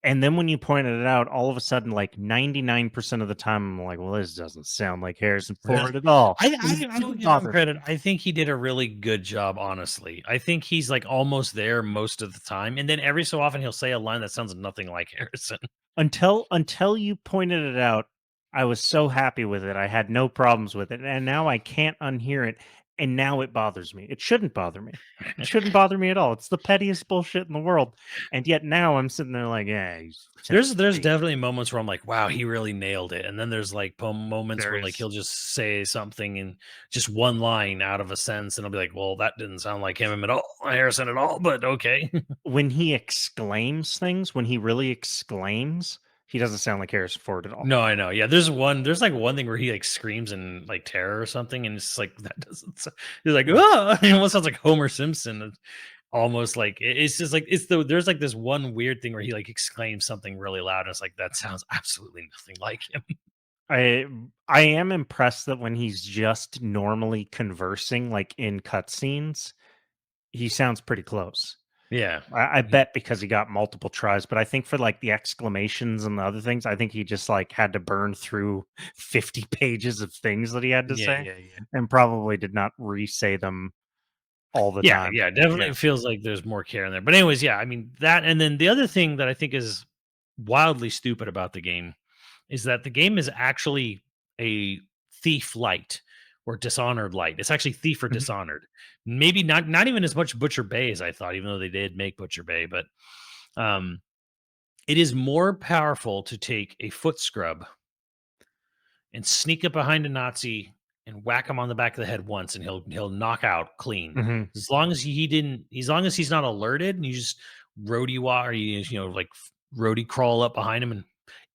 And then when you pointed it out, all of a sudden, like 99% of the time, I'm like, well, this doesn't sound like Harrison really, Ford at all. I will Didn't give him bother. credit. I think he did a really good job. Honestly, I think he's like almost there most of the time, and then every so often he'll say a line that sounds nothing like Harrison. Until you pointed it out, I was so happy with it. I had no problems with it. And now I can't unhear it. and now it bothers me. It shouldn't bother me. It shouldn't bother me at all. It's the pettiest bullshit in the world. And yet now I'm sitting there like, yeah, he's There's definitely moments where I'm like, wow, he really nailed it. And then there's like moments there where like is he'll just say something in just one line out of a sentence, and I'll be like, well, that didn't sound like him at all, Harrison at all, but okay. when he exclaims things, when he really exclaims, he doesn't sound like Harrison Ford at all. No, I know. Yeah, there's like one thing where he like screams in like terror or something, and it's like that doesn't. He's like, oh, it almost sounds like Homer Simpson. Almost like it's just like there's like this one weird thing where he like exclaims something really loud, and it's like that sounds absolutely nothing like him. I I am impressed that when he's just normally conversing, like in cutscenes, he sounds pretty close. Yeah, I bet because he got multiple tries, but I think for like the exclamations and the other things, I think he just like had to burn through 50 pages of things that he had to yeah, say yeah, yeah. and probably did not re-say them all the Yeah, time. yeah, Yeah. definitely feels like there's more care in there. But anyways, yeah, I mean that, and then the other thing that I think is wildly stupid about the game is that the game is actually a Thief light or Dishonored light. It's actually Thief or Mhm. Dishonored. Maybe not even as much Butcher Bay as I thought, even though they did make Butcher Bay, but um it is more powerful to take a foot scrub and sneak up behind a Nazi and whack him on the back of the head once, and he'll knock out clean. Mhm. As long as he didn't, as long as he's not alerted, and you just roadie walk, or like roadie crawl up behind him, and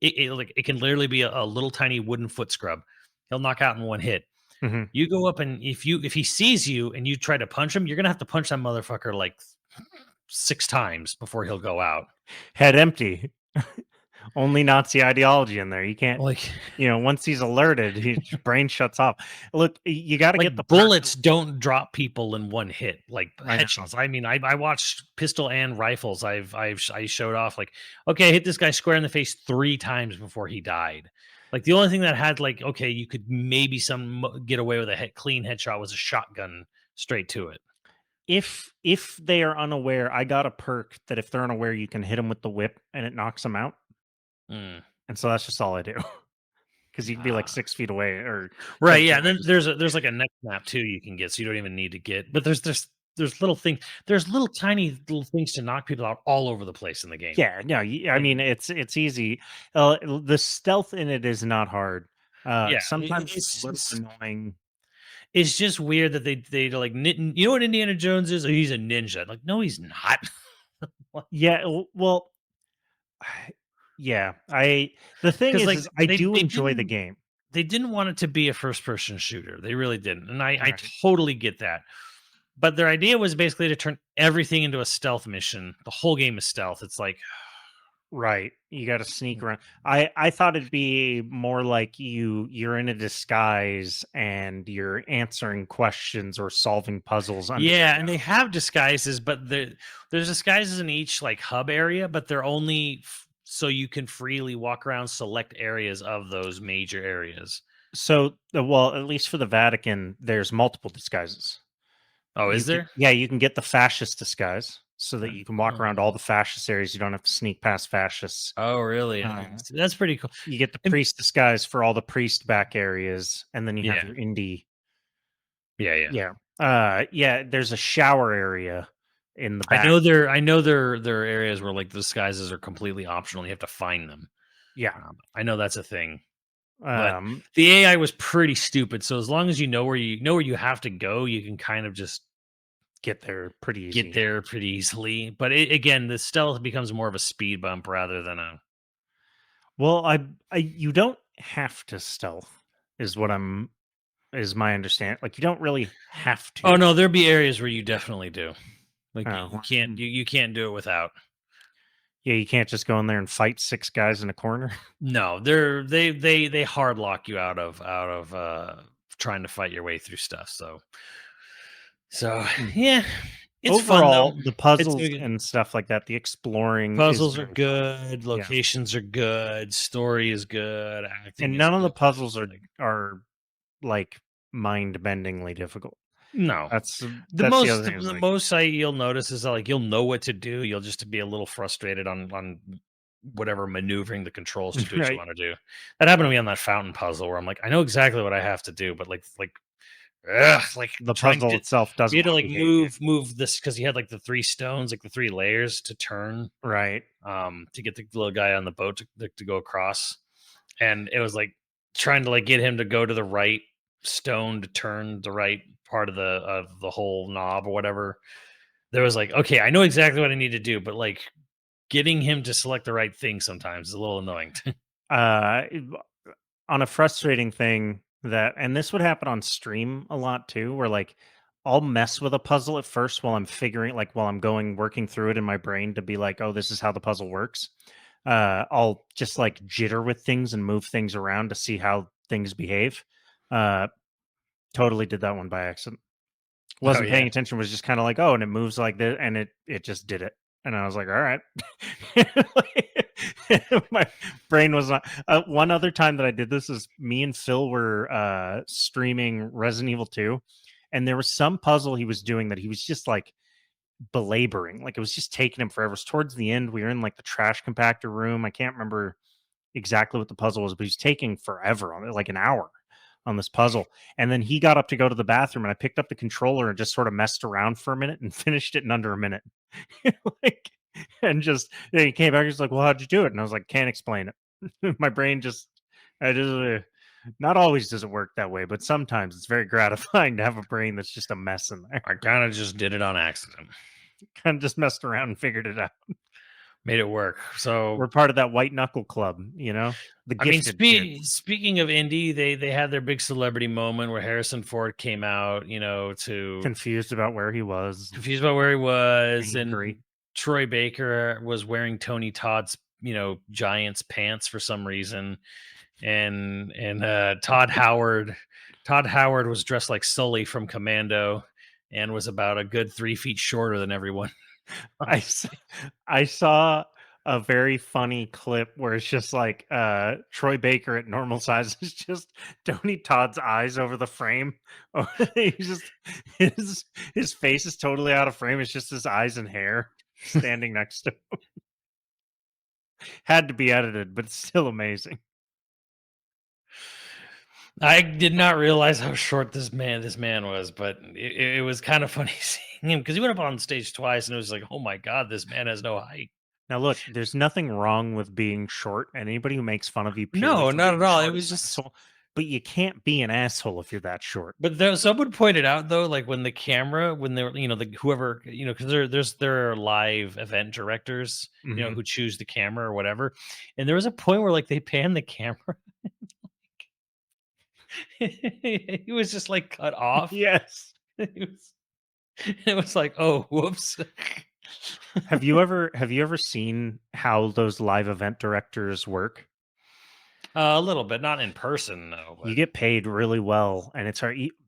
it can literally be a little tiny wooden foot scrub. He'll knock out in one hit. Mhm. You go up, and if he sees you and you try to punch him, you're gonna have to punch that motherfucker like 6 times before he'll go out. Head empty. Only Nazi ideology in there. You can't, Like once he's alerted, his brain shuts off. Look, you got to get the Like bullets don't drop people in one hit, like I know. headshots. I mean, I watched pistol and rifles. I showed off like, okay, I hit this guy square in the face 3 times before he died. Like the only thing that had like, okay, you could maybe get away with a clean headshot was a shotgun straight to it. If they are unaware, I got a perk that if they're unaware, you can hit them with the whip and it knocks them out. Mm. And so that's just all I do. Because you can be like Ah. 6 feet away or 10 Right, feet yeah. And away. then there's like a next map too you can get, so you don't even need to get. But there's little things. There's little tiny little things to knock people out all over the place in the game. Yeah, no, I Like, mean it's easy. The stealth in it is not hard. yeah, Sometimes it's a little annoying. it's just weird that they like you know what Indiana Jones is? Oh, he's a ninja. Like, no, he's not. Yeah, well, yeah. The thing Because like is I do enjoy the game. they didn't want it to be a first person shooter. They really didn't, and I Right. totally get that. But their idea was basically to turn everything into a stealth mission. The whole game is stealth. It's like, Right. You got to sneak around. I thought it'd be more like you're in a disguise and you're answering questions or solving puzzles under. yeah, and they have disguises, but there's disguises in each like hub area, but they're only so you can freely walk around select areas of those major areas. So, well, at least for the Vatican, there's multiple disguises. Oh, You is can there? Yeah, you can get the fascist disguise so that you can walk around all Oh, the fascist areas. You don't have to sneak past fascists. oh, really? Uh, That's pretty cool. you get the And priest disguise for all the priest back areas, and then you have yeah, your indie. yeah, yeah. Yeah. Yeah, there's a shower area in the I back. know there are areas where like the disguises are completely optional. You have to find them. Yeah. I know that's a thing, but Um, the AI was pretty stupid. So as long as you know where you have to go, you can kind of just get there pretty get easy. there pretty easily. But again, the stealth becomes more of a speed bump rather than a. Well, you don't have to stealth, is what is my understanding. Like you don't really have Oh to. no, there'd be areas where you definitely do. Like Oh, you can't do it without. yeah, you can't just go in there and fight 6 guys in a corner. No, they hard lock you out of trying to fight your way through stuff. So Mm. yeah, it's fun though. Overall, the It's puzzles and stuff like that, the exploring is puzzles are very fun. good, Yeah, locations are good, story is good, acting and is none of the good. puzzles are Like are like mind-bendingly difficult. no, That's the that's the other most thing is the like, most you'll notice is that like you'll know what to do. You'll just be a little frustrated on whatever maneuvering the controls to do what you right? want to do. That happened to me on that fountain puzzle where I'm like, I know exactly what I have to do, but like like The trying puzzle to itself we doesn't had to want like to behave. Yeah. move this because he had like the 3 stones, like the 3 layers to turn Right. to get the little guy on the boat to go across. And it was like trying to like get him to go to the right stone to turn the right part of the whole knob or whatever. There was like, okay, I know exactly what I need to do, but like getting him to select the right thing sometimes is a little annoying. Uh, on a frustrating thing that, and this would happen on stream a lot too, where like I'll mess with a puzzle at first while I'm figuring, like while I'm working through it in my brain to be like, oh, this is how the puzzle works. I'll just like jitter with things and move things around to see how things behave. Uh, totally did that one by accident. Oh Wasn't yeah. paying attention, was just kind of like, oh, and it moves like this, and it just did it. And I was like, all right. My brain was not. One other time that I did this is me and Phil were streaming Resident Evil 2, and there was some puzzle he was doing that he was just like belaboring. Like it was just taking him forever. It was towards the end. We were in like the trash compactor room. I can't remember exactly what the puzzle was, but he was taking forever on it, like an hour on this puzzle. And then he got up to go to the bathroom, and I picked up the controller and just sort of messed around for a minute and finished it in under a minute. Like, and just he came back. He's like, "Well, how'd you do it?" And I was like, "Can't explain it." My brain just, I just, not always does it work that way, but sometimes it's very gratifying to have a brain that's just a mess in there. I kind of just did it on accident. Kind of just messed around and figured it out. Made it work. So We're part of that white knuckle club, the I mean, gifted kids. speaking of indie, they had their big celebrity moment where Harrison Ford came out, to Confused about where he was, confused about where he was, angry. and Troy Baker was wearing Tony Todd's, Giants pants for some reason, and Todd Howard was dressed like Sully from Commando, and was about a good 3 feet shorter than everyone. I s- I saw a very funny clip where it's just like Troy Baker at normal size is just Tony Todd's eyes over the frame. Oh, he's just his face is totally out of frame. It's just his eyes and hair standing next to him. Had to be edited, but it's still amazing. I did not realize how short this man was, but it was kind of funny seeing him because he went up on stage twice, and it was like, oh my god, this man has no height. Now look, there's nothing wrong with being short. And anybody who makes fun of you purely No, for not being at all. It short was is an just, asshole. But you can't be an asshole if you're that short. but there, someone pointed out though, like when the camera, when they were, whoever, because there are live event directors, Mhm. who choose the camera or whatever, and there was a point where like they pan the camera, he was just like cut off. Yes. It was, it was like, oh, whoops. Have you ever seen how those live event directors work? A little bit, not in person though, You but get paid really well, and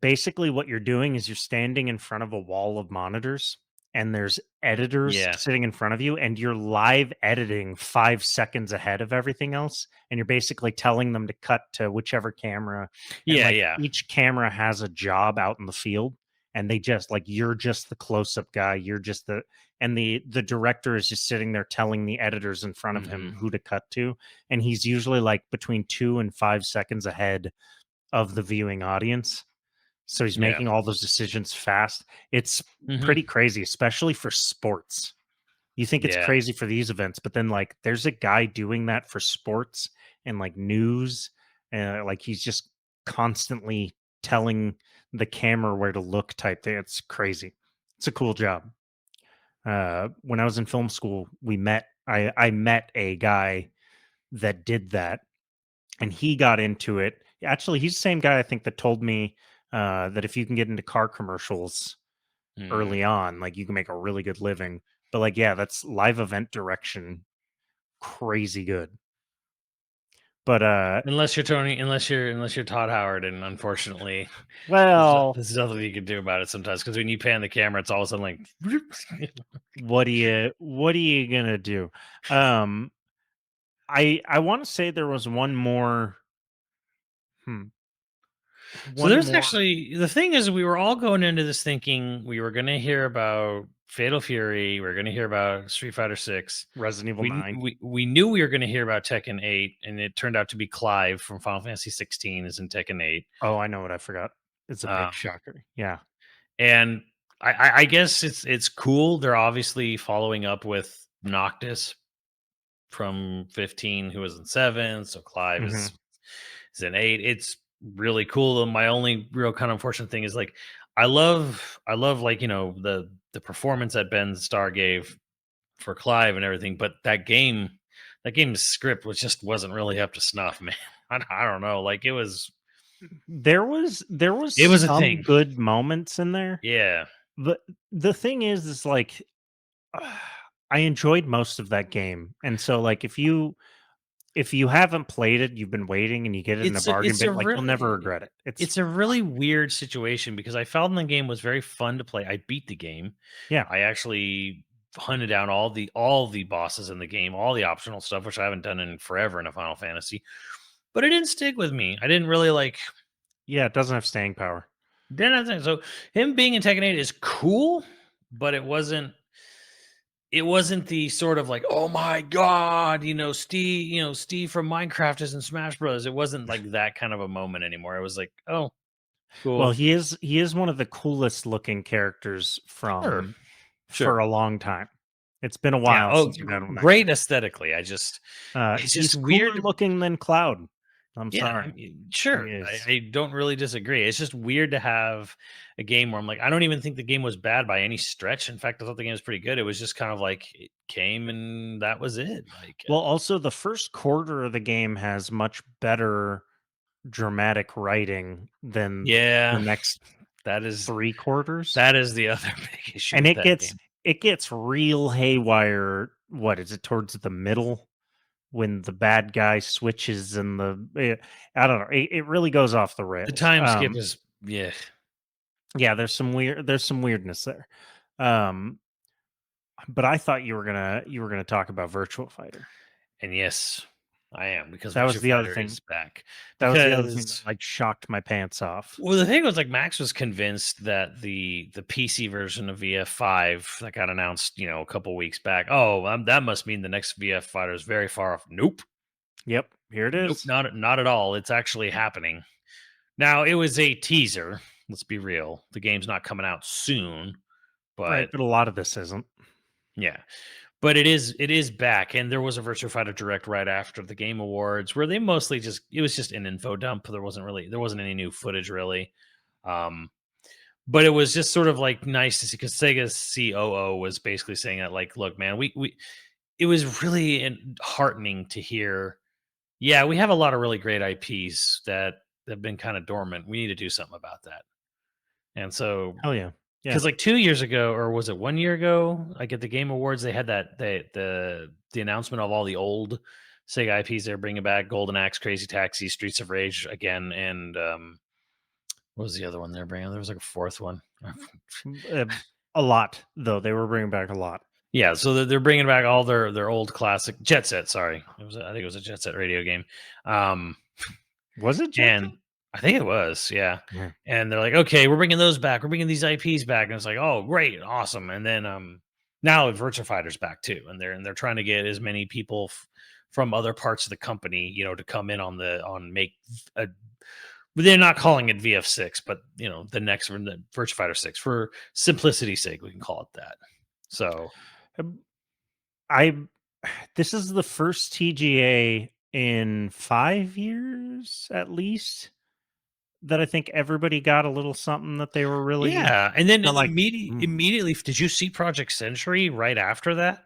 basically what you're doing is you're standing in front of a wall of monitors, and there's editors yeah, sitting in front of you, and you're live editing 5 seconds ahead of everything else, and you're basically telling them to cut to whichever camera, and yeah, like yeah. each camera has a job out in the field, and they just like you're just the close-up guy, you're just the director is just sitting there telling the editors in front of Hmm. him who to cut to, and he's usually like between 2 and 5 seconds ahead of the viewing audience. So he's Yeah. making all those decisions fast. It's Hmm. pretty crazy, especially for sports. You think it's Yeah. crazy for these events, but then like there's a guy doing that for sports and like news, and like he's just constantly telling the camera where to look type thing. It's crazy. It's a cool job. When I was in film school, I met a guy that did that, and he got into it. Actually, he's the same guy I think that told me that if you can get into car commercials Mm. early on, like you can make a really good living. But like, yeah, that's live event direction, crazy good. But Unless you're Todd Howard, and unfortunately, well, there's nothing you can do about it sometimes. Because when you pan the camera, it's all of a sudden like, what are you gonna do? Um, I want to say there was one more. Hmm, so one there's more actually the thing is we were all going into this thinking we were going to hear about Fatal Fury, we are going to hear about Street Fighter 6. Resident Evil We, 9. we knew we were going to hear about Tekken 8, and it turned out to be Clive from Final Fantasy 16 is in Tekken 8. Oh, I know what I forgot. It's a big shocker. Yeah. And I guess it's cool. They're obviously following up with Noctis from 15, who was in 7. So Clive Mhm. is in 8. It's really cool. And my only real kind of unfortunate thing is like I love like, the performance that Ben Starr gave for Clive and everything, but that game's script was just wasn't really up to snuff, man. I don't know. Like There was it was a some thing. good moments in there. Yeah. But the thing is like I enjoyed most of that game. And so like if you haven't played it, you've been waiting and you get it in a It's a bargain it's a bin, like you'll never really regret it. it's a really weird situation because I found the game was very fun to play. I beat the game. Yeah. I actually hunted down all the bosses in the game, all the optional stuff, which I haven't done in forever in a Final Fantasy. But it didn't stick with me. I didn't really like. Yeah, it doesn't have staying power. So him being in Tekken 8 is cool, but it wasn't the sort of like, oh my god, Steve from Minecraft is in Smash Bros. It wasn't like that kind of a moment anymore. It was like, oh, Well, cool. he is one of the coolest looking characters Sure. from for Sure. a long time. It's been a Yeah. while Oh, since we've had one that great good. aesthetically. It's just He's cooler weird. looking than Cloud. I'm Yeah, I sorry. mean, He sure. is. I don't really disagree. It's just weird to have a game where I'm like, I don't even think the game was bad by any stretch. In fact, I thought the game was pretty good. It was just kind of like it came and that was it. Like, Well, also the first quarter of the game has much better dramatic writing than the yeah, next that is 3 quarters. that is the other big issue And with that game. it gets real haywire. What is it, towards the middle when the bad guy switches and I don't know. It really goes off the The rails. time skip is yeah. Yeah, there's some weirdness there. Um, but I thought you were gonna talk about Virtua Fighter. And yes, I am because That was Virtua the other Fighter thing. is back. That was the other thing that Because like shocked my pants off. well, the thing was like Max was convinced that the PC version of VF5 that got announced, a couple weeks back. Oh, that must mean the next VF Fighter is very far off. Nope, Yep, here it nope, is. not at all. It's actually happening. Now it was a teaser. Let's be real. The game's not coming out soon, Right, but but a lot of this isn't. yeah. But it is back, and there was a Virtua Fighter Direct right after the Game Awards where they mostly just it was just an info dump. There wasn't any new footage really. Um, but it was just sort of like nice to see because Sega's COO was basically saying that like, look, man, we it was really heartening to hear. Yeah, we have a lot of really great IPs that have been kind of dormant. We need to do something about that. And so Hell yeah. Yeah. because like 2 years ago, or was it 1 year ago? Like at the Game Awards, they had the announcement of all the old Sega IPs they're bringing back: Golden Axe, Crazy Taxi, Streets of Rage again, and what was the other one they're bringing? There was like a fourth one. Uh, a lot though. They were bringing back a lot. Yeah, so they're bringing back all their old classic Jet Set. Sorry, I think it was a Jet Set radio game. Um, Was it Jet Set? And I think it was, yeah. Yeah. And they're like, okay, we're bringing those back. We're bringing these IPs back, and it's like, oh, great, awesome. And then now Virtua Fighter's back too, and they're trying to get as many people from other parts of the company, to come in on make a. They're not calling it VF6, but the next one, the Virtua Fighter 6, for simplicity's sake, we can call it that. So Um, I this is the first TGA in 5 years at least that I think everybody got a little something that they were really yeah, and then not like, immediately, did you see Project Century right after that?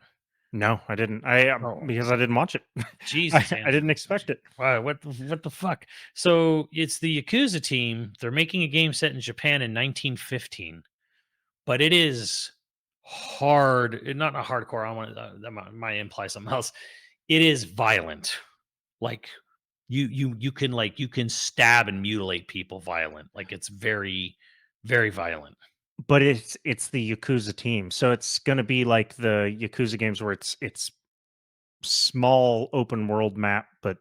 No, I didn't. I Oh, because I didn't watch it. Jesus, I didn't Anthony. expect it. Wow, what the fuck? So it's the Yakuza team. They're making a game set in Japan in 1915, but it is hard. Not a hardcore. I want that might imply something else. It is violent. Like you can stab and mutilate people. Violent. Like it's very very violent. But it's the Yakuza team. So it's gonna be like the Yakuza games where it's small open world map, but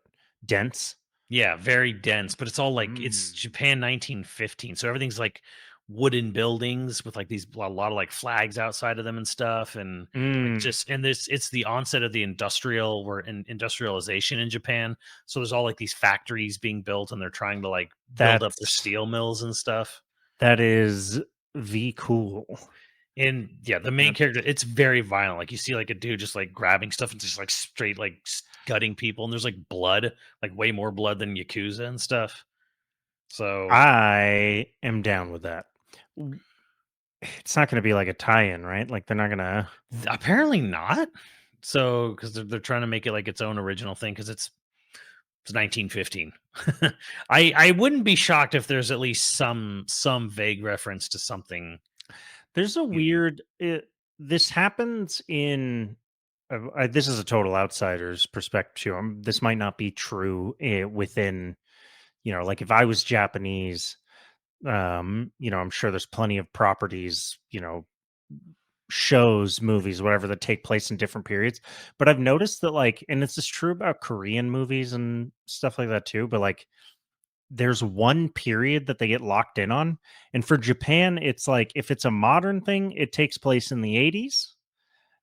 dense. Yeah, very dense, but it's all like it's Mm. Japan 1915. So everything's like wooden buildings with like these a lot of like flags outside of them and stuff and like Mm. just and this it's the onset of the industrialization in Japan. So there's all like these factories being built and they're trying to like build up their That's steel mills and stuff. That is V cool. And yeah, the main character, it's very violent. Like you see like a dude just like grabbing stuff and just like straight like gutting people, and there's like blood, like way more blood than Yakuza and stuff. So I am down with that. It's not going to be like a tie-in, right? Like they're not going to. apparently not. So because they're trying to make it like its own original thing because it's 1915. I wouldn't be shocked if there's at least some vague reference to something. There's a You know, weird. This happens in. This is a total outsider's perspective too. This might not be true within. Like if I was Japanese, I'm sure there's plenty of properties, shows, movies, whatever that take place in different periods. But I've noticed that and this is true about Korean movies and stuff like that too, but there's one period that they get locked in on. And for Japan, it's like if it's a modern thing, it takes place in the 80s.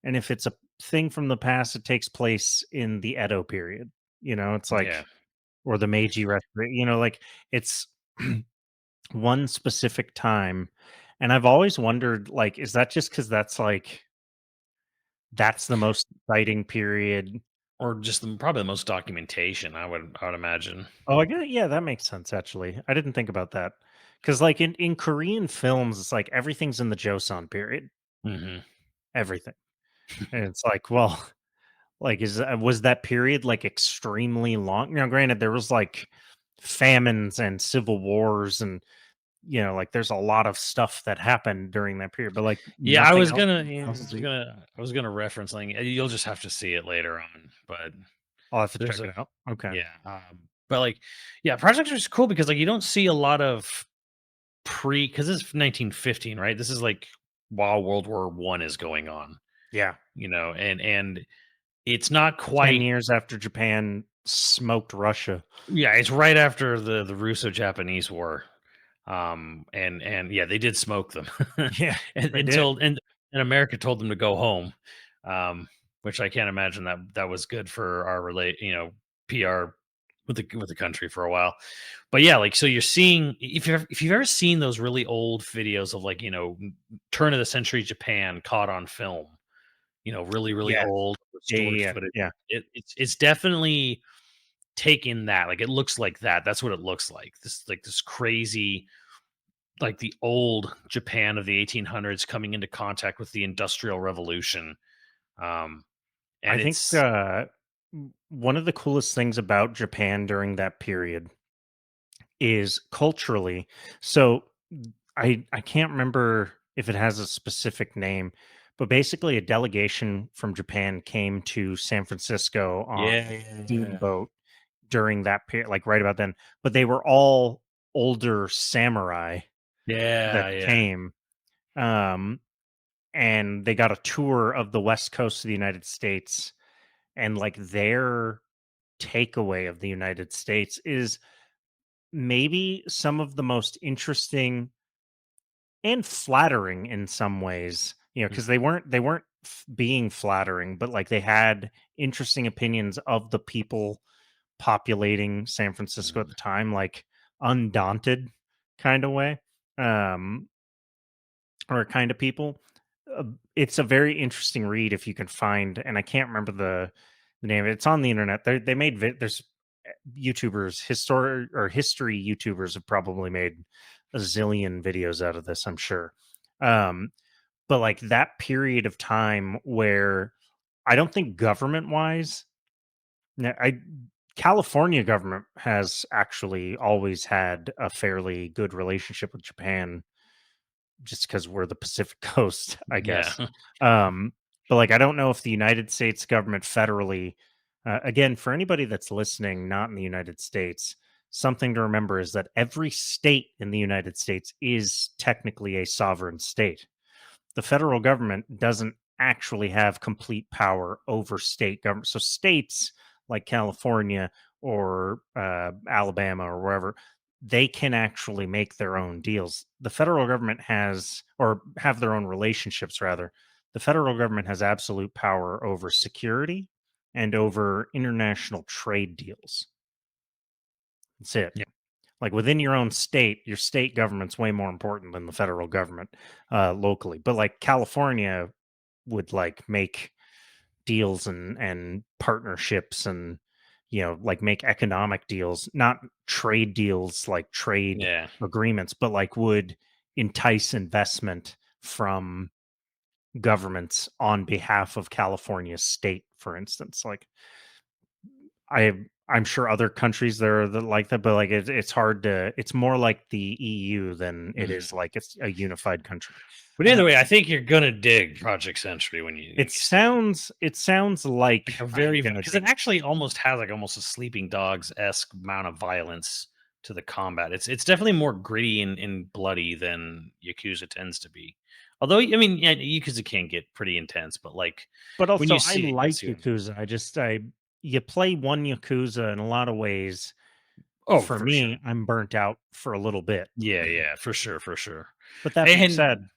And if it's a thing from the past, it takes place in the Edo period. It's yeah. or the Meiji Restoration, it's one specific time. And I've always wondered, is that just because that's the most exciting period? Or just probably the most documentation, I would imagine. Oh, I get it. Yeah, that makes sense. Actually, I didn't think about that because, in Korean films, it's like everything's in the Joseon period, Hmm. everything, and it's like, well, was that period extremely long? Now, granted, there was famines and civil wars, and there's a lot of stuff that happened during that period, but Yeah, I nothing was else. gonna, yeah, I was gonna reference something. You'll just have to see it later on, but I'll have to check there's a it out. Okay. yeah, but yeah, Project is cool because you don't see a lot of because this is 1915, right? This is like while World War I is going on, Yeah. and it's not 10 quite. years after Japan smoked Russia. Yeah, it's right after the Russo-Japanese War. And yeah, they did smoke them. Yeah, and they did. and America told them to go home. Which I can't imagine that was good for our PR with the country for a while. But yeah, so you're seeing if you've ever seen those really old videos of turn of the century Japan caught on film, really really Yes. old Yeah, stored yeah, footage. yeah. It's definitely taking that. Like it looks like that. That's what it looks like. This crazy, the old Japan of the 1800s coming into contact with the Industrial Revolution. Um, I and think, it's one of the coolest things about Japan during that period is culturally. So, I can't remember if it has a specific name, but basically a delegation from Japan came to San Francisco on yeah, yeah, yeah, steamboat during that period, right about then, but they were all older samurai that yeah, yeah. came, um, and they got a tour of the West Coast of the United States, and, their takeaway of the United States is maybe some of the most interesting and flattering in some ways, because Mhm, they weren't being flattering, but, they had interesting opinions of the people populating San Francisco at mhm. the time, undaunted kinda way, um, or kind of people. It's a very interesting read if you can find, and I can't remember the name. It's on the internet. They made there's YouTubers, history YouTubers have probably made a zillion videos out of this, I'm sure. Um, but that period of time where I don't think government wise, I California government has actually always had a fairly good relationship with Japan just because we're the Pacific Coast, I Yeah. guess. But I don't know if the United States government federally, again, for anybody that's listening, not in the United States, something to remember is that every state in the United States is technically a sovereign state. The federal government doesn't actually have complete power over state government. So states like California or Alabama or wherever, they can actually make their own deals. The federal government has, or have their own relationships rather. The federal government has absolute power over security and over international trade deals. That's it. Yeah. Like within your own state, your state government's way more important than the federal government locally. But like California would like make deals and partnerships and like make economic deals, not trade deals like trade Yeah. agreements, but like would entice investment from governments on behalf of California state, for instance. Like I I'm sure other countries there are like that, but like it's hard to. It's more like the EU than it Mhm. is like it's a unified country. But either way, I think you're gonna dig Project Century when you It see it. sounds like Like a I'm very gonna because it dig. actually almost has like almost a Sleeping Dogs esque amount of violence to the combat. It's definitely more gritty and bloody than Yakuza tends to be. Although I mean, yeah, Yakuza can get pretty intense, but like But when you also, I see it, you'll like see. Yakuza. I you play one Yakuza in a lot of ways. Oh, For for sure. me, I'm burnt out for a little bit. Yeah, yeah, for sure, for sure. But that being And said, I'm in the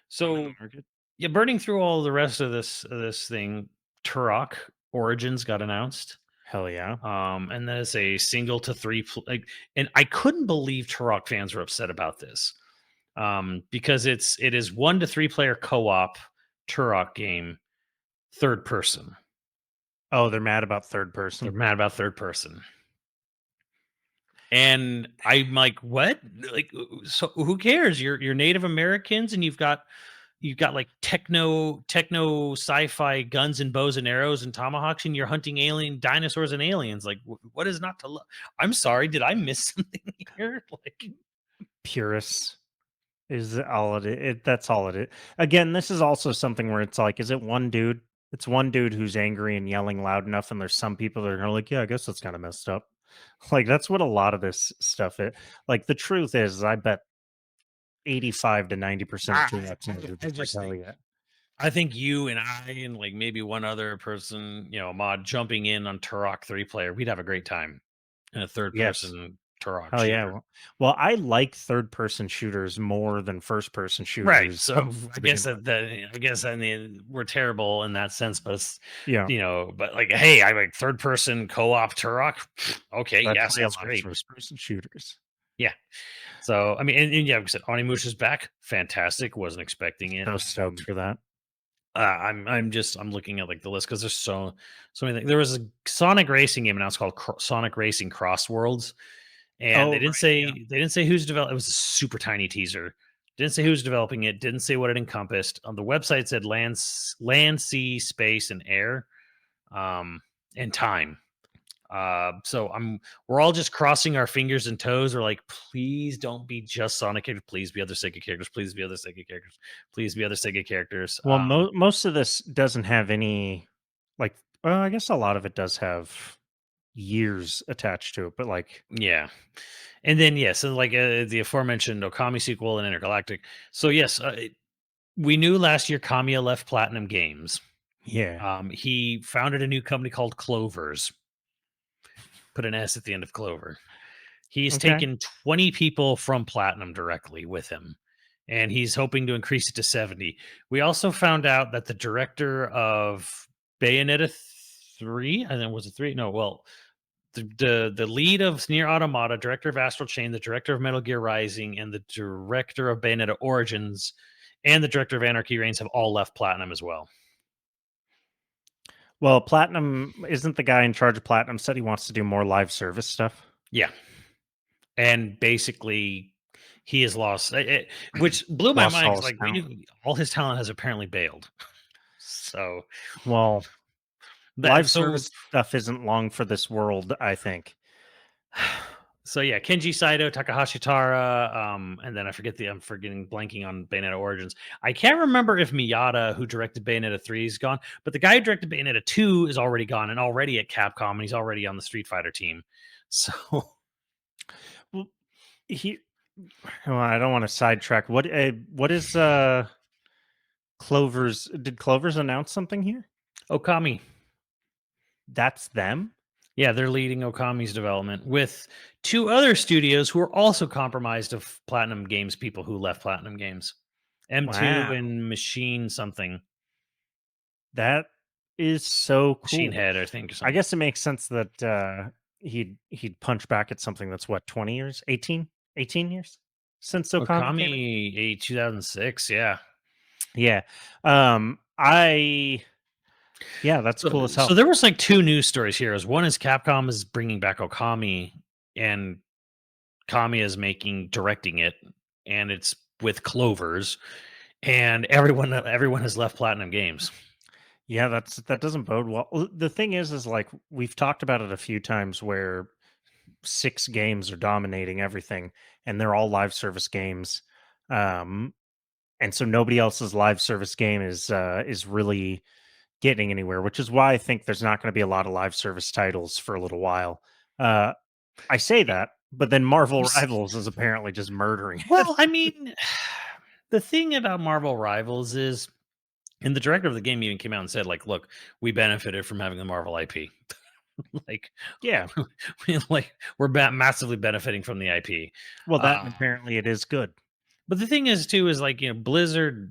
so market. yeah, burning through all the rest of this thing, Turok Origins got announced. Hell yeah. And that is a single to three like, and I couldn't believe Turok fans were upset about this. Because it is 1 to 3 player co-op Turok game, third person. Oh, they're mad about third They're person. mad about third person. And I'm like, what? Like, so who cares? You're Native Americans, and you've got like techno sci-fi guns and bows and arrows and tomahawks, and you're hunting alien dinosaurs and aliens. Like, what is not to love? I'm sorry, did I miss something here? Like, Purists is all that's all it is. Again, this is also something where it's like, is it one dude? It's one dude who's angry and yelling loud enough, and there's some people that are like, yeah, I guess that's kind of messed up. Like that's what a lot of this stuff is. Like the truth is, I bet 85 to 90% of I, Turok I, fans are I just like, just hell think yeah. I think you and I and like maybe one other person, a mod jumping in on Turok 3 player, we'd have a great time in a third Yes. person Turok Hell yeah. shooter. Well, I like third person shooters more than first person Right. shooters So I to guess begin with. we're terrible in that sense, but it's Yeah. but like, hey, I like third person co-op Turok. Okay, That's yeah, why I sounds love great. first person shooters. Yeah. So I mean, and yeah, like I said, Onimusha's back. Fantastic. Wasn't expecting it. So stoked for that. I'm looking at like the list because there's so many things. There was a Sonic racing game announced called Sonic Racing Cross Worlds, and Oh, right. Yeah. they didn't say who's developing. It was a super tiny teaser. Didn't say who's developing it. Didn't say what it encompassed. On the website said land, sea, space, and air, and time. So we're all just crossing our fingers and toes. We're like, please don't be just Sonic characters. Please be other Sega characters. Please be other Sega characters. Please be other Sega characters. Well, most of this doesn't have any, like, well, I guess a lot of it does have years attached to it, but like, Yeah. And then, yes, so like the aforementioned Okami sequel and Intergalactic. So, yes, we knew last year Kamiya left Platinum Games. yeah. He founded a new company called Clovers, put an S at the end of Clover. He's Okay. taken 20 people from Platinum directly with him, and he's hoping to increase it to 70. We also found out that the director of Bayonetta 3, and then was it 3? No, well, the lead of Near Automata, director of Astral Chain, the director of Metal Gear Rising, and the director of Bayonetta Origins, and the director of Anarchy Reigns have all left Platinum as well. Well, Platinum isn't the guy in charge of Platinum said he wants to do more live service stuff. Yeah, and basically he has lost, which blew my Lost mind all because his like talent. all his talent has apparently bailed. So Well, that live so service stuff isn't long for this world, I think. so yeah, Kenji Saito, Takahashi Tara, and then I'm forgetting blanking on Bayonetta Origins. I can't remember if Miyata, who directed Bayonetta 3, is gone, but the guy who directed Bayonetta 2 is already gone and already at Capcom, and he's already on the Street Fighter team. So Well, he. Well, I don't want to sidetrack. What is Clover's? Did Clover's announce something here? Okami. That's them. Yeah, they're leading Okami's development with 2 other studios who are also compromised of Platinum Games people who left Platinum Games. M2 Wow, and Machine something. that is so Machine cool. Head, I think, or I something. guess it makes sense that he'd punch back at something that's what, 20 years, 18 years since Okami came out. Okami 2006, yeah. Yeah. Yeah, that's cool as So hell. there was like two news stories here. One is Capcom is bringing back Okami, and Kami is directing it, and it's with Clovers, and everyone has left Platinum Games. Yeah, that doesn't bode well. The thing is like we've talked about it a few times where 6 games are dominating everything, and they're all live service games. And so nobody else's live service game is really getting anywhere, which is why I think there's not going to be a lot of live service titles for a little while. Uh, I say that, but then Marvel Rivals is apparently just murdering it. Well, I mean, the thing about Marvel Rivals is, and the director of the game even came out and said, like, look, we benefited from having the Marvel IP. Like, Yeah. we're massively benefiting from the IP. Well, that and apparently it is good. But the thing is, too, is like, Blizzard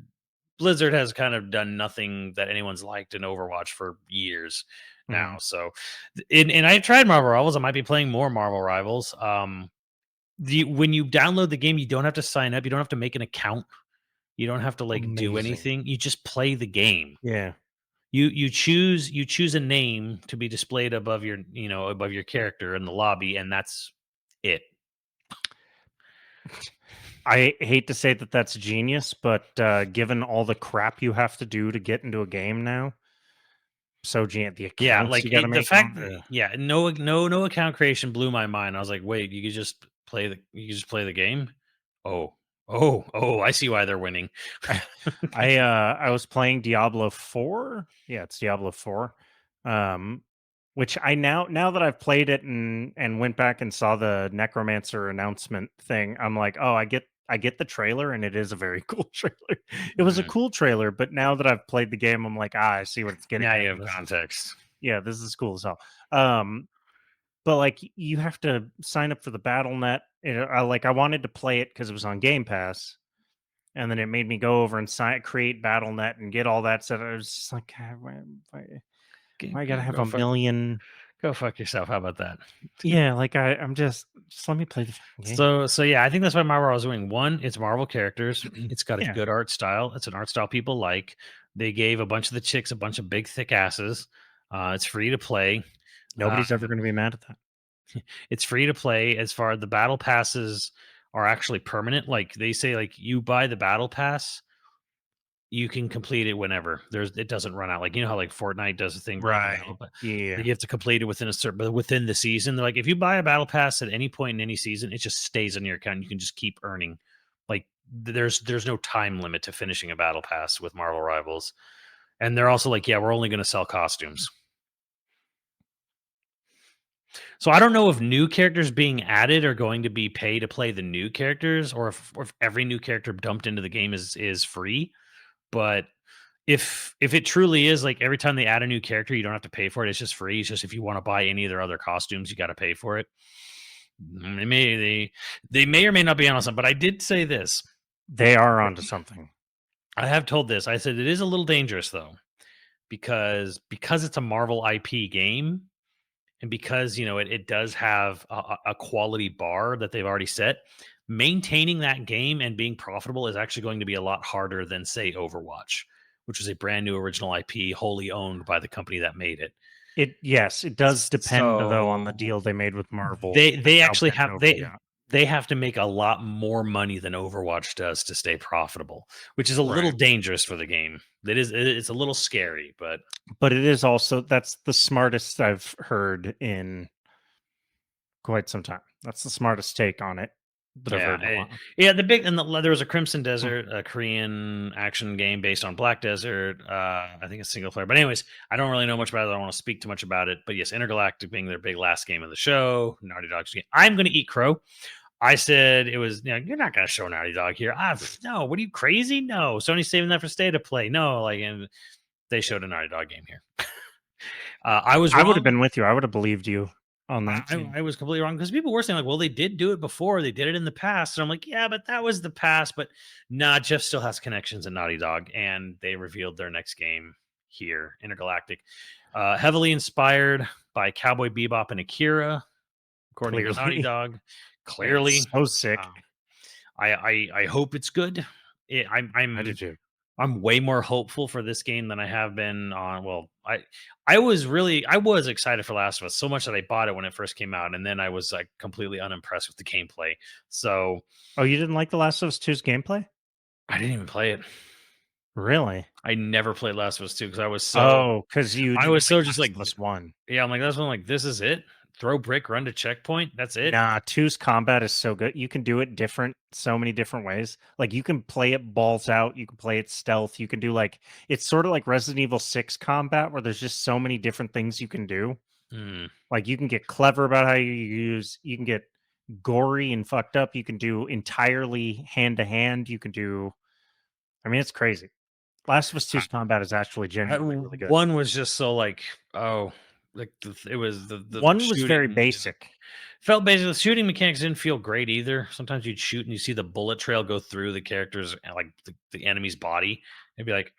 has kind of done nothing that anyone's liked in Overwatch for years now. Mhm. So, and I tried Marvel Rivals. I might be playing more Marvel Rivals. When you download the game, you don't have to sign up. You don't have to make an account. You don't have to like do Amazing. anything. You just play the game. Yeah. You choose a name to be displayed above your character in the lobby, and that's it. I hate to say that that's genius, but given all the crap you have to do to get into a game now, so genius. The Yeah, accounts like you got to the make fact on. that no account creation blew my mind. I was like, wait, you could just play the game. Oh, I see why they're winning. I was playing Diablo 4. Yeah, it's Diablo 4. Which I now that I've played it and went back and saw the Necromancer announcement thing, I'm like, "Oh, I get the trailer and it is a very cool trailer." It was a Mm, cool trailer, but now that I've played the game, I'm like, "I see what it's getting now at." you have This is context. Yeah, this is cool as hell. But like you have to sign up for the BattleNet. I wanted to play it because it was on Game Pass, and then it made me go over and create BattleNet and get all that set. I was just like, "God, why I gotta have a million?" Go fuck yourself. How about that? Yeah, like I'm just let me play the fucking game. So yeah, I think that's why Marvel was winning. One, it's Marvel characters. It's got a Yeah, good art style. It's an art style people like. They gave a bunch of the chicks a bunch of big thick asses. It's free to play. Uh, nobody's ever going to be mad at that. it's free to play. As far the battle passes are actually permanent. Like they say, like you buy the battle pass, you can complete it whenever. It doesn't run out. Like how like Fortnite does a thing where the battle, but Yeah. you have to complete it within the season. They're like, if you buy a battle pass at any point in any season, it just stays on your account. You can just keep earning. Like there's no time limit to finishing a battle pass with Marvel Rivals. And they're also like, yeah, we're only going to sell costumes. So I don't know if new characters being added are going to be pay to play the new characters, or if every new character dumped into the game is free. But if it truly is like every time they add a new character, you don't have to pay for it. It's just free. It's just if you want to buy any of their other costumes, you got to pay for it. They may or may not be on something. But I did say this. They are onto something. I have told this. I said it is a little dangerous though, because it's a Marvel IP game, and because it does have a quality bar that they've already set. Maintaining that game and being profitable is actually going to be a lot harder than say Overwatch, which was a brand new original IP wholly owned by the company that made it. It does depend though on the So deal they made with Marvel. they How actually bent have over they got. they have to make a lot more money than Overwatch does to stay profitable, which is a little Right. dangerous for the game. It's a little scary, but But it is also that's the smartest I've heard in quite some time. That's the smartest take on it that I've heard in a while. yeah. There was a Crimson Desert, a Korean action game based on Black Desert. I think it's single player, but anyways, I don't really know much about it. I don't want to speak too much about it. But yes, Intergalactic being their big last game of the show, Naughty Dog's game. I'm going to eat crow. I said it was, you're not going to show Naughty Dog here. No, what are you crazy? No, Sony's saving that for State of Play. No, and they showed a Naughty Dog game here. I was I wrong. would have been with you. I would have believed you on that. I was completely wrong because people were saying like, well, they did do it before. They did it in the past. And I'm like, yeah, but that was the past. But nah, Jeff still has connections in Naughty Dog. And they revealed their next game here, Intergalactic. Heavily inspired by Cowboy Bebop and Akira. according to Naughty Clearly. Dog. It's Clearly, so sick. um, I hope it's good. I do too. I'm way more hopeful for this game than I have been on. Well, I was excited for Last of Us so much that I bought it when it first came out, and then I was like completely unimpressed with the gameplay. So Oh, you didn't like The Last of Us 2's gameplay? I didn't even play it. Really? I never played Last of Us 2 because Oh, because you I didn't was like so just Last like of Us 1. yeah, I'm like that's when like this is it. Throw brick, run to checkpoint. That's it. Nah, two's combat is so good. You can do it so many different ways. Like you can play it balls out, you can play it stealth, you can do like it's sort of like Resident Evil 6 combat where there's just so many different things you can do. Hmm. Like you can get clever about how you can get gory and fucked up, you can do entirely hand to hand, you can do I mean it's crazy. Last of Us 2's combat is actually genuinely really good. One was just so like oh like it was the One was very shooting basic. felt basically the shooting mechanics didn't feel great either. Sometimes you'd shoot and you see the bullet trail go through the character's like the enemy's body. It'd be like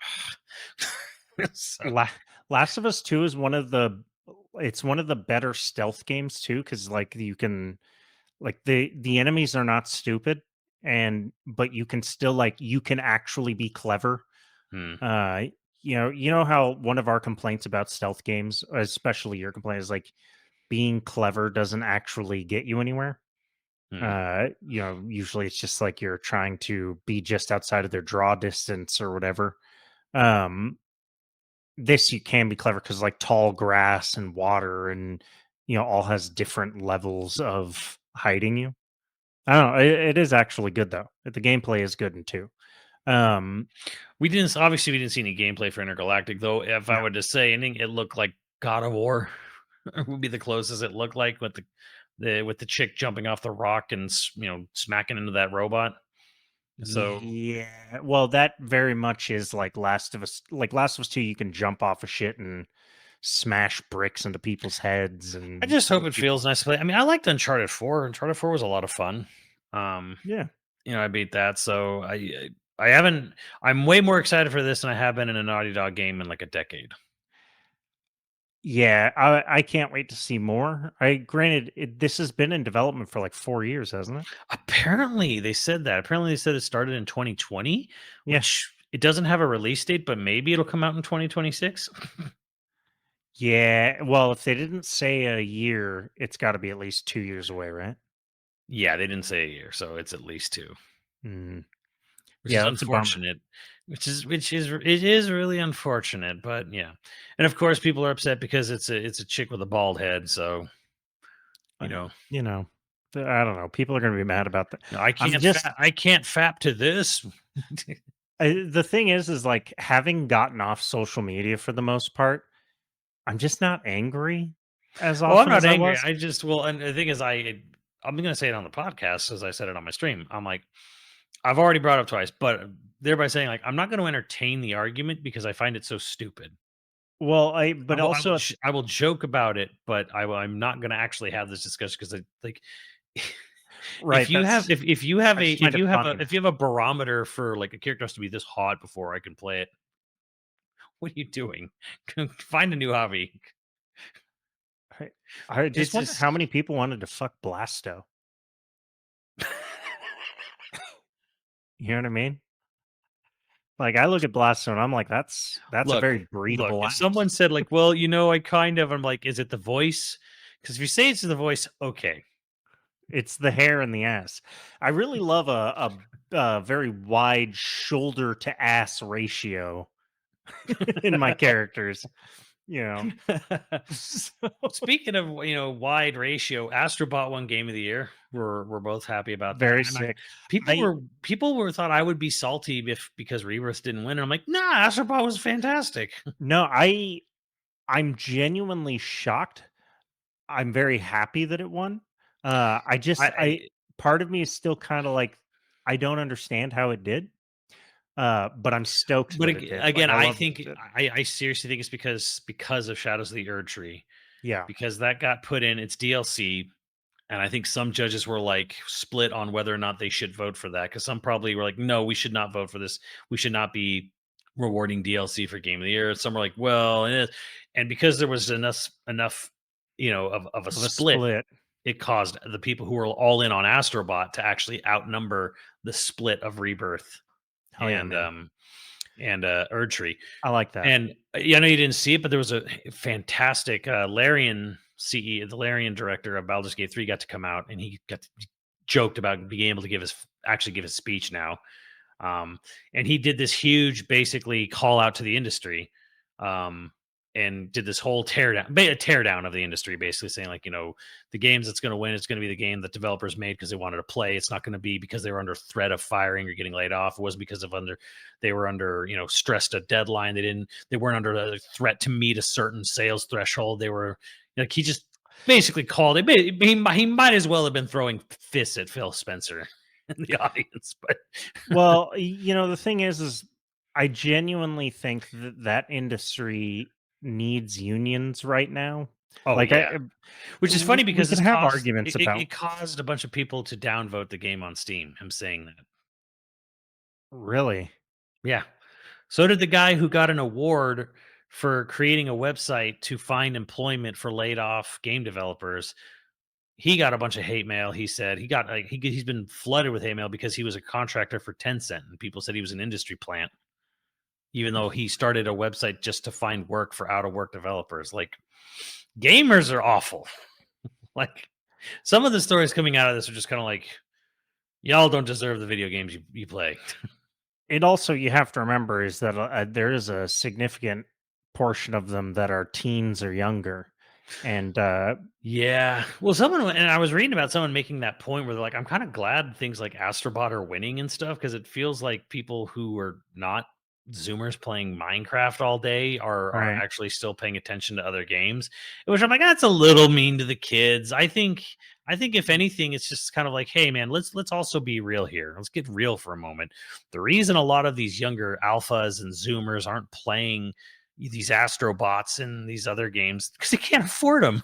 so, La- Last of Us 2 is one of the better stealth games too cuz like you can like the enemies are not stupid and but you can still like you can actually be clever. hmm, Uh you know how one of our complaints about stealth games, especially your complaint is like being clever doesn't actually get you anywhere. hmm. You know, usually it's just like you're trying to be just outside of their draw distance or whatever. Um this you can be clever because like tall grass and water and you know all has different levels of hiding you. I don't know. It is actually good though. The gameplay is good in two. Um, We didn't see any gameplay for Intergalactic though. If I no, were to say anything, it looked like God of War would be the closest it looked like with the with the chick jumping off the rock and smacking into that robot. So yeah. Well, that very much is like Last of Us. Like Last of Us 2, you can jump off of shit and smash bricks into people's heads I and just hope like it people. feels nice to play. I mean, I liked Uncharted 4. Uncharted 4 was a lot of fun. Um, Yeah. I beat that, so I haven't. I'm way more excited for this than I have been in a Naughty Dog game in like a decade. Yeah, I can't wait to see more. This has been in development for like 4 years, hasn't it? Apparently, they said that. Apparently, they said it started in 2020, Yeah. which it doesn't have a release date, but maybe it'll come out in 2026. Yeah. Well, if they didn't say a year, it's got to be at least 2 years away, right? Yeah, they didn't say a year, so it's at least two, Mm. which is Yeah, that's a bummer. unfortunate. It is really unfortunate, but yeah. And of course, people are upset because it's a chick with a bald head, so you know. You know, I don't know. People are going to be mad about that. No, I'm just I can't fap to this. the thing is like having gotten off social media for the most part, I'm just not angry as Oh, I'm often not as I angry. was. I just well, and the thing is, I'm gonna say it on the podcast as I said it on my stream. I'm like, I've already brought it up twice, but thereby saying like, I'm not going to entertain the argument because I find it so stupid. Well, but also I will joke about it, but I'm not going to actually have this discussion because like right, that's if you have I just find it funny. if you have a barometer for like a character has to be this hot before I can play it, what are you doing? Find a new hobby. I, I just It's wonder just how many people wanted to fuck Blasto. You know what I mean? Like I look at Blasto and I'm like, that's a look, very look. breedable If ass. someone said like, well, I kind of, I'm like, is it the voice? Because if you say it's the voice, okay. It's the hair and the ass. I really love a very wide shoulder to ass ratio in my characters. You know, so, Speaking of wide ratio, Astrobot won Game of the Year. We're both happy about that. very And sick. I people were thought I would be salty because Rebirth didn't win. And I'm like, nah, Astrobot was fantastic. no, I'm genuinely shocked. I'm very happy that it won. I I part of me is still kind of like I don't understand how it did. But I'm stoked but that it did. Like again, I I love that think it did. I seriously think it's because of Shadows of the Erd Tree Yeah. because that got put in its DLC. And I think some judges were like split on whether or not they should vote for that because some probably were like, no, we should not vote for this. We should not be rewarding DLC for Game of the Year. Some were like, well, and because there was enough of a Of a split, split. it caused the people who were all in on Astrobot to actually outnumber the split of Rebirth Hell yeah, man. and Erdtree. I like that. And I know you didn't see it, but there was a fantastic Larian CE, the Larian director of Baldur's Gate 3 got to come out, and he joked about being able to give his speech now. And he did this huge, basically, call out to the industry, and did this whole teardown of the industry, basically saying, like, the games that's going to win, it's going to be the game that developers made because they wanted to play. It's not going to be because they were under threat of firing or getting laid off. It wasn't because they were under, stressed a deadline. They weren't under a threat to meet a certain sales threshold. They were like, he just basically called it. He might as well have been throwing fists at Phil Spencer in the audience, but well, the thing is I genuinely think that industry needs unions right now. oh Like, yeah, which is funny we because can have arguments about it caused a bunch of people to downvote the game on Steam. Him saying that, really. yeah. So did the guy who got an award for creating a website to find employment for laid off game developers. He got a bunch of hate mail. He said he got he's been flooded with hate mail because he was a contractor for Tencent, and people said he was an industry plant, even though he started a website just to find work for out of work developers. Like, gamers are awful. Like, some of the stories coming out of this are just kind of like, y'all don't deserve the video games you play. It also, you have to remember, is that there is a significant portion of them that are teens or younger, and Yeah. Well, and I was reading about someone making that point where they're like, I'm kind of glad things like Astrobot are winning and stuff, because it feels like people who are not Zoomers playing Minecraft all day are right. actually still paying attention to other games, which I'm like, that's a little mean to the kids. I think if anything, it's just kind of like, hey man, let's also be real here. Let's get real for a moment. The reason a lot of these younger alphas and Zoomers aren't playing these Astrobots and these other games because they can't afford them.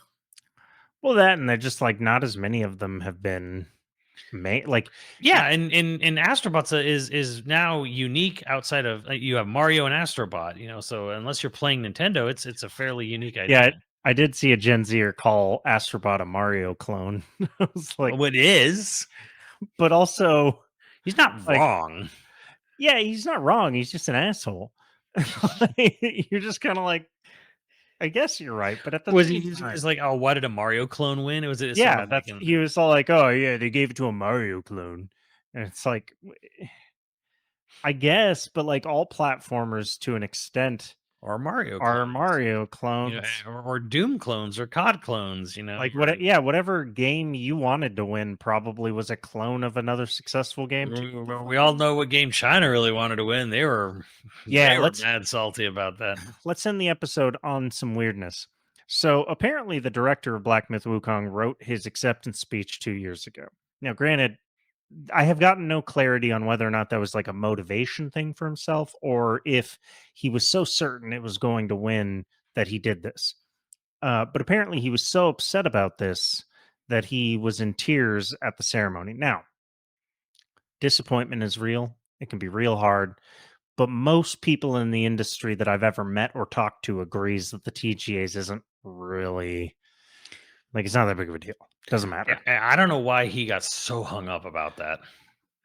Well, that, and they're just like, not as many of them have been made. Like, Yeah, and Astrobots is now unique outside of you have Mario and Astrobot, so unless you're playing Nintendo, it's a fairly unique yeah, idea. I did see a Gen Zer call Astrobot a Mario clone. I was like, Well, it is. but also, He's not like, wrong. yeah, he's not wrong. He's just an asshole. You're just kind of like, I guess you're right, but at the Was same he time, was like, oh, why did a Mario clone win? Was it yeah, someone making he was all like, oh yeah, they gave it to a Mario clone, and it's like, I guess, but like all platformers to an extent or Mario are clones? Mario clones. Or Doom clones or COD clones, Like, or yeah, whatever game you wanted to win probably was a clone of another successful game too. we all know what game China really wanted to win. They were Yeah, mad salty about that. let's end the episode on some weirdness. So apparently, the director of Black Myth Wukong wrote his acceptance speech 2 years ago. Now, granted, I have gotten no clarity on whether or not that was like a motivation thing for himself, or if he was so certain it was going to win that he did this. But apparently, he was so upset about this that he was in tears at the ceremony. Now, disappointment is real. It can be real hard. But most people in the industry that I've ever met or talked to agrees that the TGAs isn't really, like, it's not that big of a deal. Doesn't matter. I don't know why he got so hung up about that.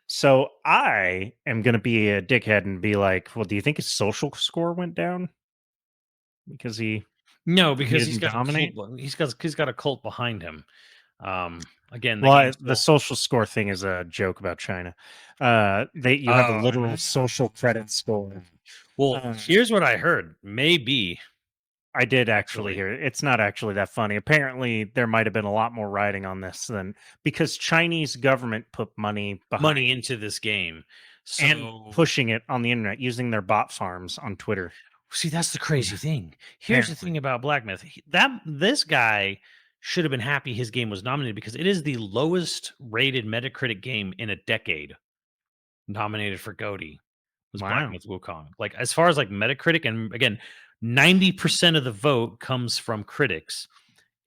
So I am going to be a dickhead and be like, well, do you think his social score went down because he because he's didn't got dominate? he's got a cult behind him. Again, the Well, game's the still, social score thing is a joke about China. You have a oh, literal social credit score. well, here's what I heard. Maybe I did actually actually hear it. It's not actually that funny. Apparently, there might have been a lot more writing on this than, because Chinese government put money behind money into this game. and So pushing it on the internet using their bot farms on Twitter. see, that's the crazy thing. Here's the Apparently. thing about Black Myth. That this guy should have been happy his game was nominated because it is the lowest rated Metacritic game in a decade nominated for GOTY. Was Black Wow. Myth Wukong. Like, as far as like Metacritic, and again, 90% of the vote comes from critics.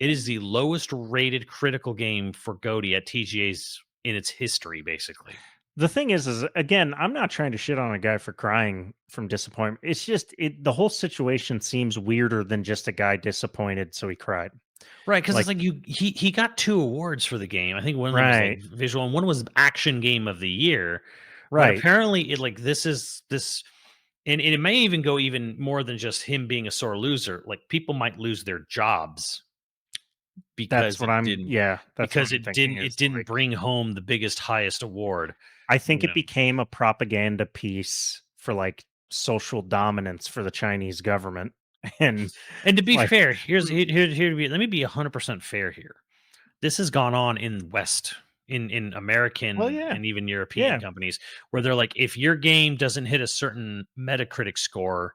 It is the lowest rated critical game for GOTY at TGA's in its history, basically. The thing is again, I'm not trying to shit on a guy for crying from disappointment. It's just the whole situation seems weirder than just a guy disappointed, so he cried. Right, because it's Like, like he got 2 awards for the game. I think one of them was, like, right, visual, and one was action game of the year, but right. apparently it, like, this and it may even go even more than just him being a sore loser, like, people might lose their jobs That's because what that's what I'm thinking it is didn't like, bring home the biggest, highest award, I think you it know? became a propaganda piece for like social dominance for the Chinese government. And And to be like, fair, mm, here to be let me be 100% fair here. This has gone on in West, in well, American yeah, and even European yeah, companies where they're like, if your game doesn't hit a certain Metacritic score,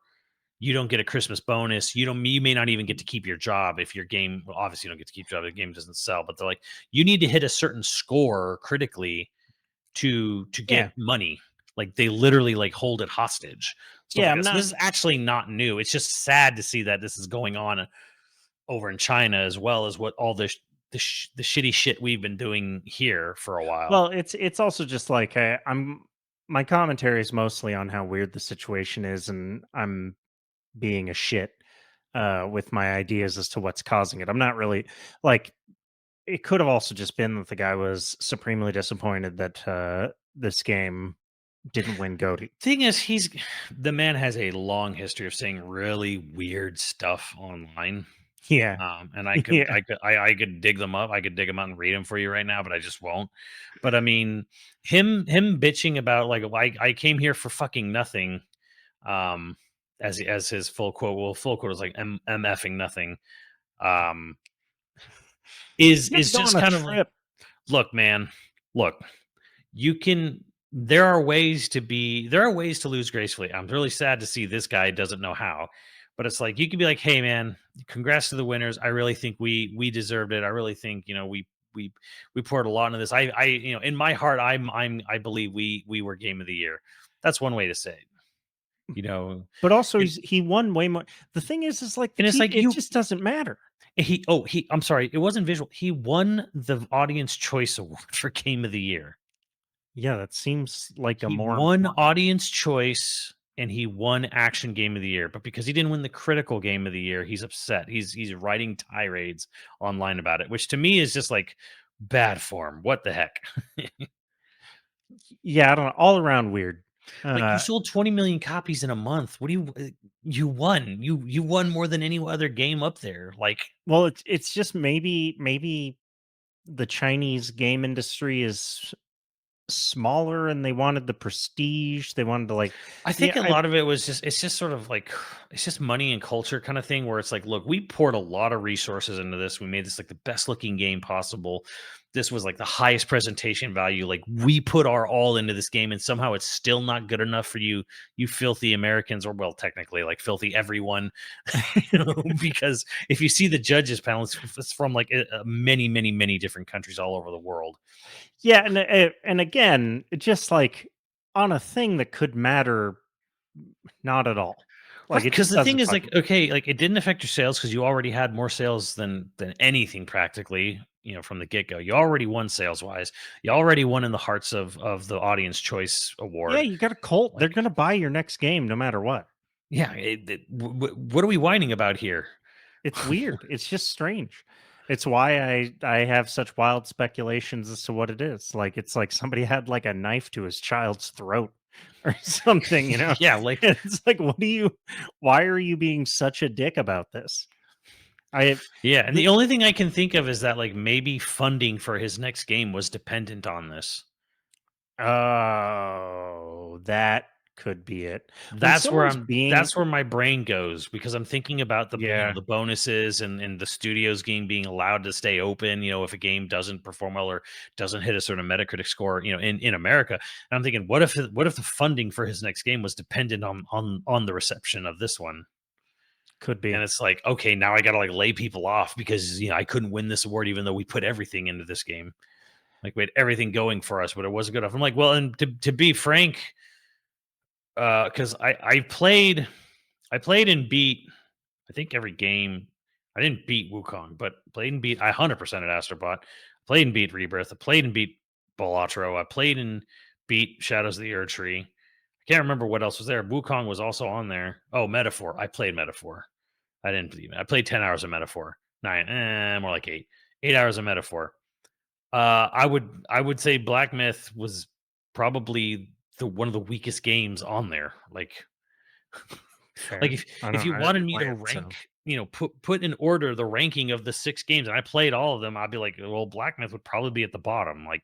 you don't get a Christmas bonus. You may not even get to keep your job if your game. Well, obviously, you don't get to keep your job if the game doesn't sell. But they're like, you need to hit a certain score critically to get yeah, money. Like they literally like hold it hostage, stuff yeah. like I'm that. So not. this is actually not new. It's just sad to see that this is going on over in China as well as what all the shitty shit we've been doing here for a while. Well, it's also just like my commentary is mostly on how weird the situation is, and I'm being a shit with my ideas as to what's causing it. I'm not really like. It could have also just been that the guy was supremely disappointed that this game didn't win GOTY. Thing is, the man has a long history of saying really weird stuff online. Yeah, And yeah. I could dig them up. I could dig them out and read them for you right now, but I just won't. But I mean, him bitching about like I came here for fucking nothing. Um, as his full quote. Well, full quote is like M effing nothing. Um, You got to is go just on a kind of like, trip. look, man, look, you can. There are ways to lose gracefully. I'm really sad to see this guy doesn't know how, but it's like you could be like, hey man, congrats to the winners. I really think we deserved it. I really think we we poured a lot into this. In my heart I believe we were game of the year. That's one way to say it, you know. But also, And, he won way more. The thing is like and it's like it just doesn't matter. he I'm sorry, it wasn't visual. He won the Audience Choice Award for Game of the Year. Yeah, that seems like a He more won important. Audience Choice and he won Action Game of the Year, but because he didn't win the Critical Game of the Year, he's upset. He's writing tirades online about it, which to me is just like bad form. What the heck? Yeah, I don't know. All around weird. Like you Uh, sold 20 million copies in a month. What do you won? You won more than any other game up there. Like well, it's just maybe the Chinese game industry is smaller and they wanted the prestige. They wanted to like, I think yeah, a I lot of it was just it's just sort of like it's just money and culture kind of thing where it's like, look, we poured a lot of resources into this. We made this like the best looking game possible. This was like the highest presentation value. Like we put our all into this game, and somehow it's still not good enough for you filthy Americans, or well, technically like filthy everyone, because if you see the judges panel, it's from like many, many, many different countries all over the world. yeah, and again, it just like on a thing that could matter, not at all. Right, Like it because just the thing doesn't is, like, fucking. okay, like it didn't affect your sales because you already had more sales than anything practically, from the get go. You already won sales wise. You already won in the hearts of the Audience Choice Yeah, Award. you got a cult. They're Like, gonna buy your next game no matter what. yeah, what are we whining about here? It's weird. It's just strange. It's why I have such wild speculations as to what it is. Like it's like somebody had like a knife to his child's throat or something, you know? Yeah, like It's like why are you being such a dick about this? I yeah, and th- the only thing I can think of is that like maybe funding for his next game was dependent on this. Oh, that could be it. When someone's being That's where my brain goes because I'm thinking about yeah. the bonuses and the studios game being allowed to stay open, if a game doesn't perform well or doesn't hit a certain Metacritic score, in America. And I'm thinking, what if the funding for his next game was dependent on the reception of this one? Could And be. it's like, okay, now I gotta like lay people off because I couldn't win this award even though we put everything into this game. Like we had everything going for us, but it wasn't good enough. I'm like, well, and to be frank, because I played and beat I think every game. I didn't beat Wukong, but played and beat I 100% at Astrobot. Played and beat Rebirth. I played and beat Balatro. I played and beat Shadows of the Erd Tree. I can't remember what else was there. Wukong was also on there. Oh, Metaphor. I played Metaphor. I didn't believe it. I played 10 hours of Metaphor. 9, more like 8. 8 hours of metaphor. I would say Black Myth was probably the one of the weakest games on there. Like Fair. I if don't. you I didn't wanted me play to it, so. rank, put in order the ranking of the 6 games, and I played all of them, I'd be like, well, Black Myth would probably be at the bottom. Like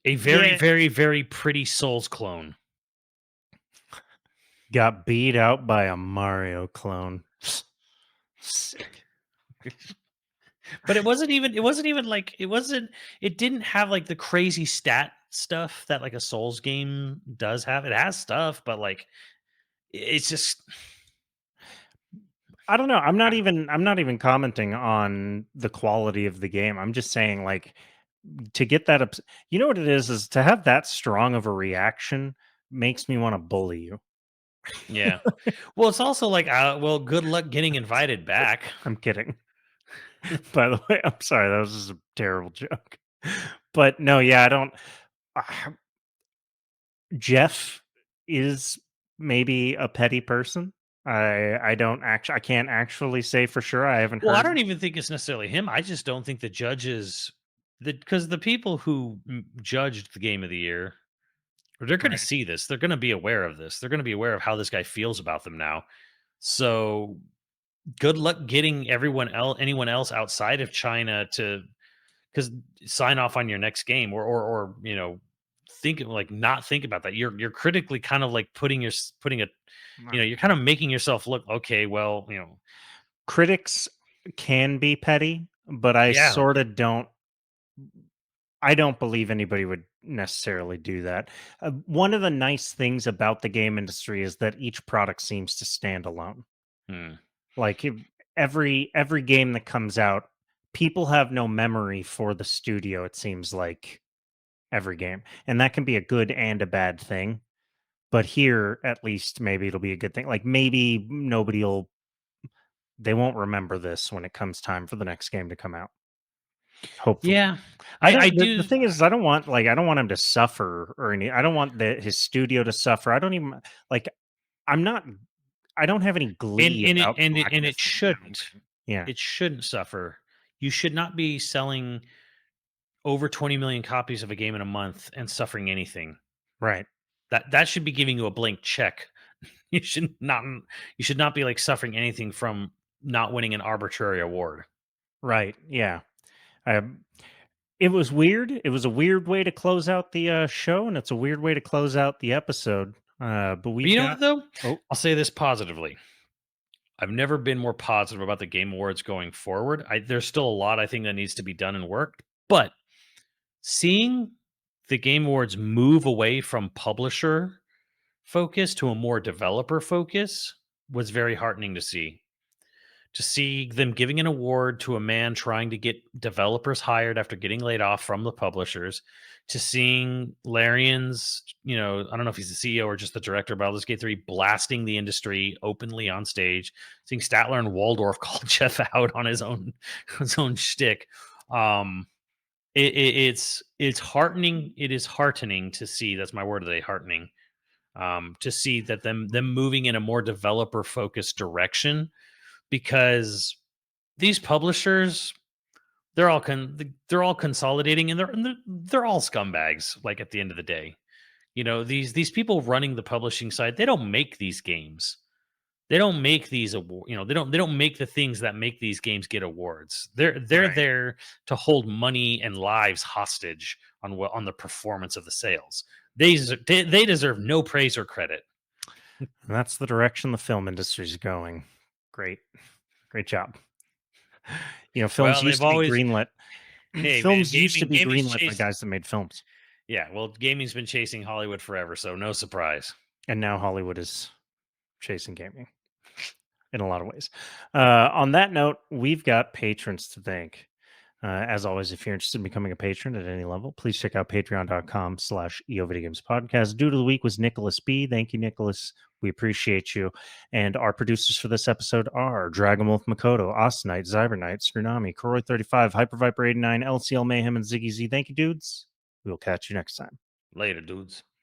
a very, Yeah. very, very pretty Souls clone. Got beat out by a Mario clone. Sick. But it wasn't even like it didn't have like the crazy stat stuff that like a Souls game does have. It has stuff, but like it's just I don't know. I'm not even commenting on the quality of the game. I'm just saying, like, to get that you know what it is to have that strong of a reaction makes me want to bully you. yeah. Well, it's also like well, good luck getting invited back. I'm kidding. By the way, I'm sorry. That was just a terrible joke. But no, yeah, I don't. Uh, Jeff is maybe a petty person. I don't actually. I can't actually say for sure. I haven't Well, I heard. don't even think it's necessarily him. I just don't think the judges because the people who judged the game of the year, they're going to Right. see this. They're going to be aware of this. They're going to be aware of how this guy feels about them now. So good luck getting anyone else outside of China to because sign off on your next game or think like not think about that. You're critically kind of like putting a you're kind of making yourself look okay. Well, Critics can be petty, but I yeah, sort of don't. I don't believe anybody would necessarily do that. One of the nice things about the game industry is that each product seems to stand alone. hmm, Like every game that comes out, people have no memory for the studio. It seems like every game, and that can be a good and a bad thing. But here, at least, maybe it'll be a good thing. Like maybe they won't remember this when it comes time for the next game to come out. Hopefully. yeah. I I don't do. the thing is I don't want I don't want him to suffer or any I don't want his studio to suffer. I don't even like I'm not I don't have any glee about Black And Myth it right now, shouldn't. but yeah, It shouldn't suffer. You should not be selling over 20 million copies of a game in a month and suffering anything. right. That should be giving you a blank check. You should not be like suffering anything from not winning an arbitrary award. Right. Yeah. Um, it was weird. It was a weird way to close out the show, and it's a weird way to close out the episode. But But we've you know got what though? oh I'll say this positively. I've never been more positive about the Game Awards going forward. There's still a lot I think that needs to be done and worked, but seeing the Game Awards move away from publisher focus to a more developer focus was very heartening to see. To see them giving an award to a man trying to get developers hired after getting laid off from the publishers, to seeing Larian's, I don't know if he's the CEO or just the director of Baldur's Gate 3, blasting the industry openly on stage, seeing Statler and Waldorf call Jeff out on his own shtick. It's heartening. It is heartening to see. That's my word today. Heartening. To see that them moving in a more developer focused direction because these publishers they're all consolidating and they're all scumbags. Like at the end of the day, these people running the publishing side, they don't make these games. They don't make these award. They don't make the things that make these games get awards. They're right. there to hold money and lives hostage on the performance of the sales. They deserve no praise or credit. And that's the direction the film industry is going. Great. Great job. Films Well, used they've to be always greenlit. hey man, Films used to be gaming's greenlit by chasing. guys that made films, Yeah, well, gaming's been chasing Hollywood forever, so no surprise. and now Hollywood is chasing gaming in a lot of ways. On that note, we've got patrons to thank. As always, if you're interested in becoming a patron at any level, please check out patreon.com/YoVideogames podcast. Due to the week was Nicholas B. Thank you, Nicholas. We appreciate you. And our producers for this episode are Dragon Wolf Makoto, Austenite, Zybernite, Skernami, Koroi35, Hyperviper89, LCL Mayhem, and Ziggy Z. Thank you, dudes. We'll catch you next time. Later, dudes.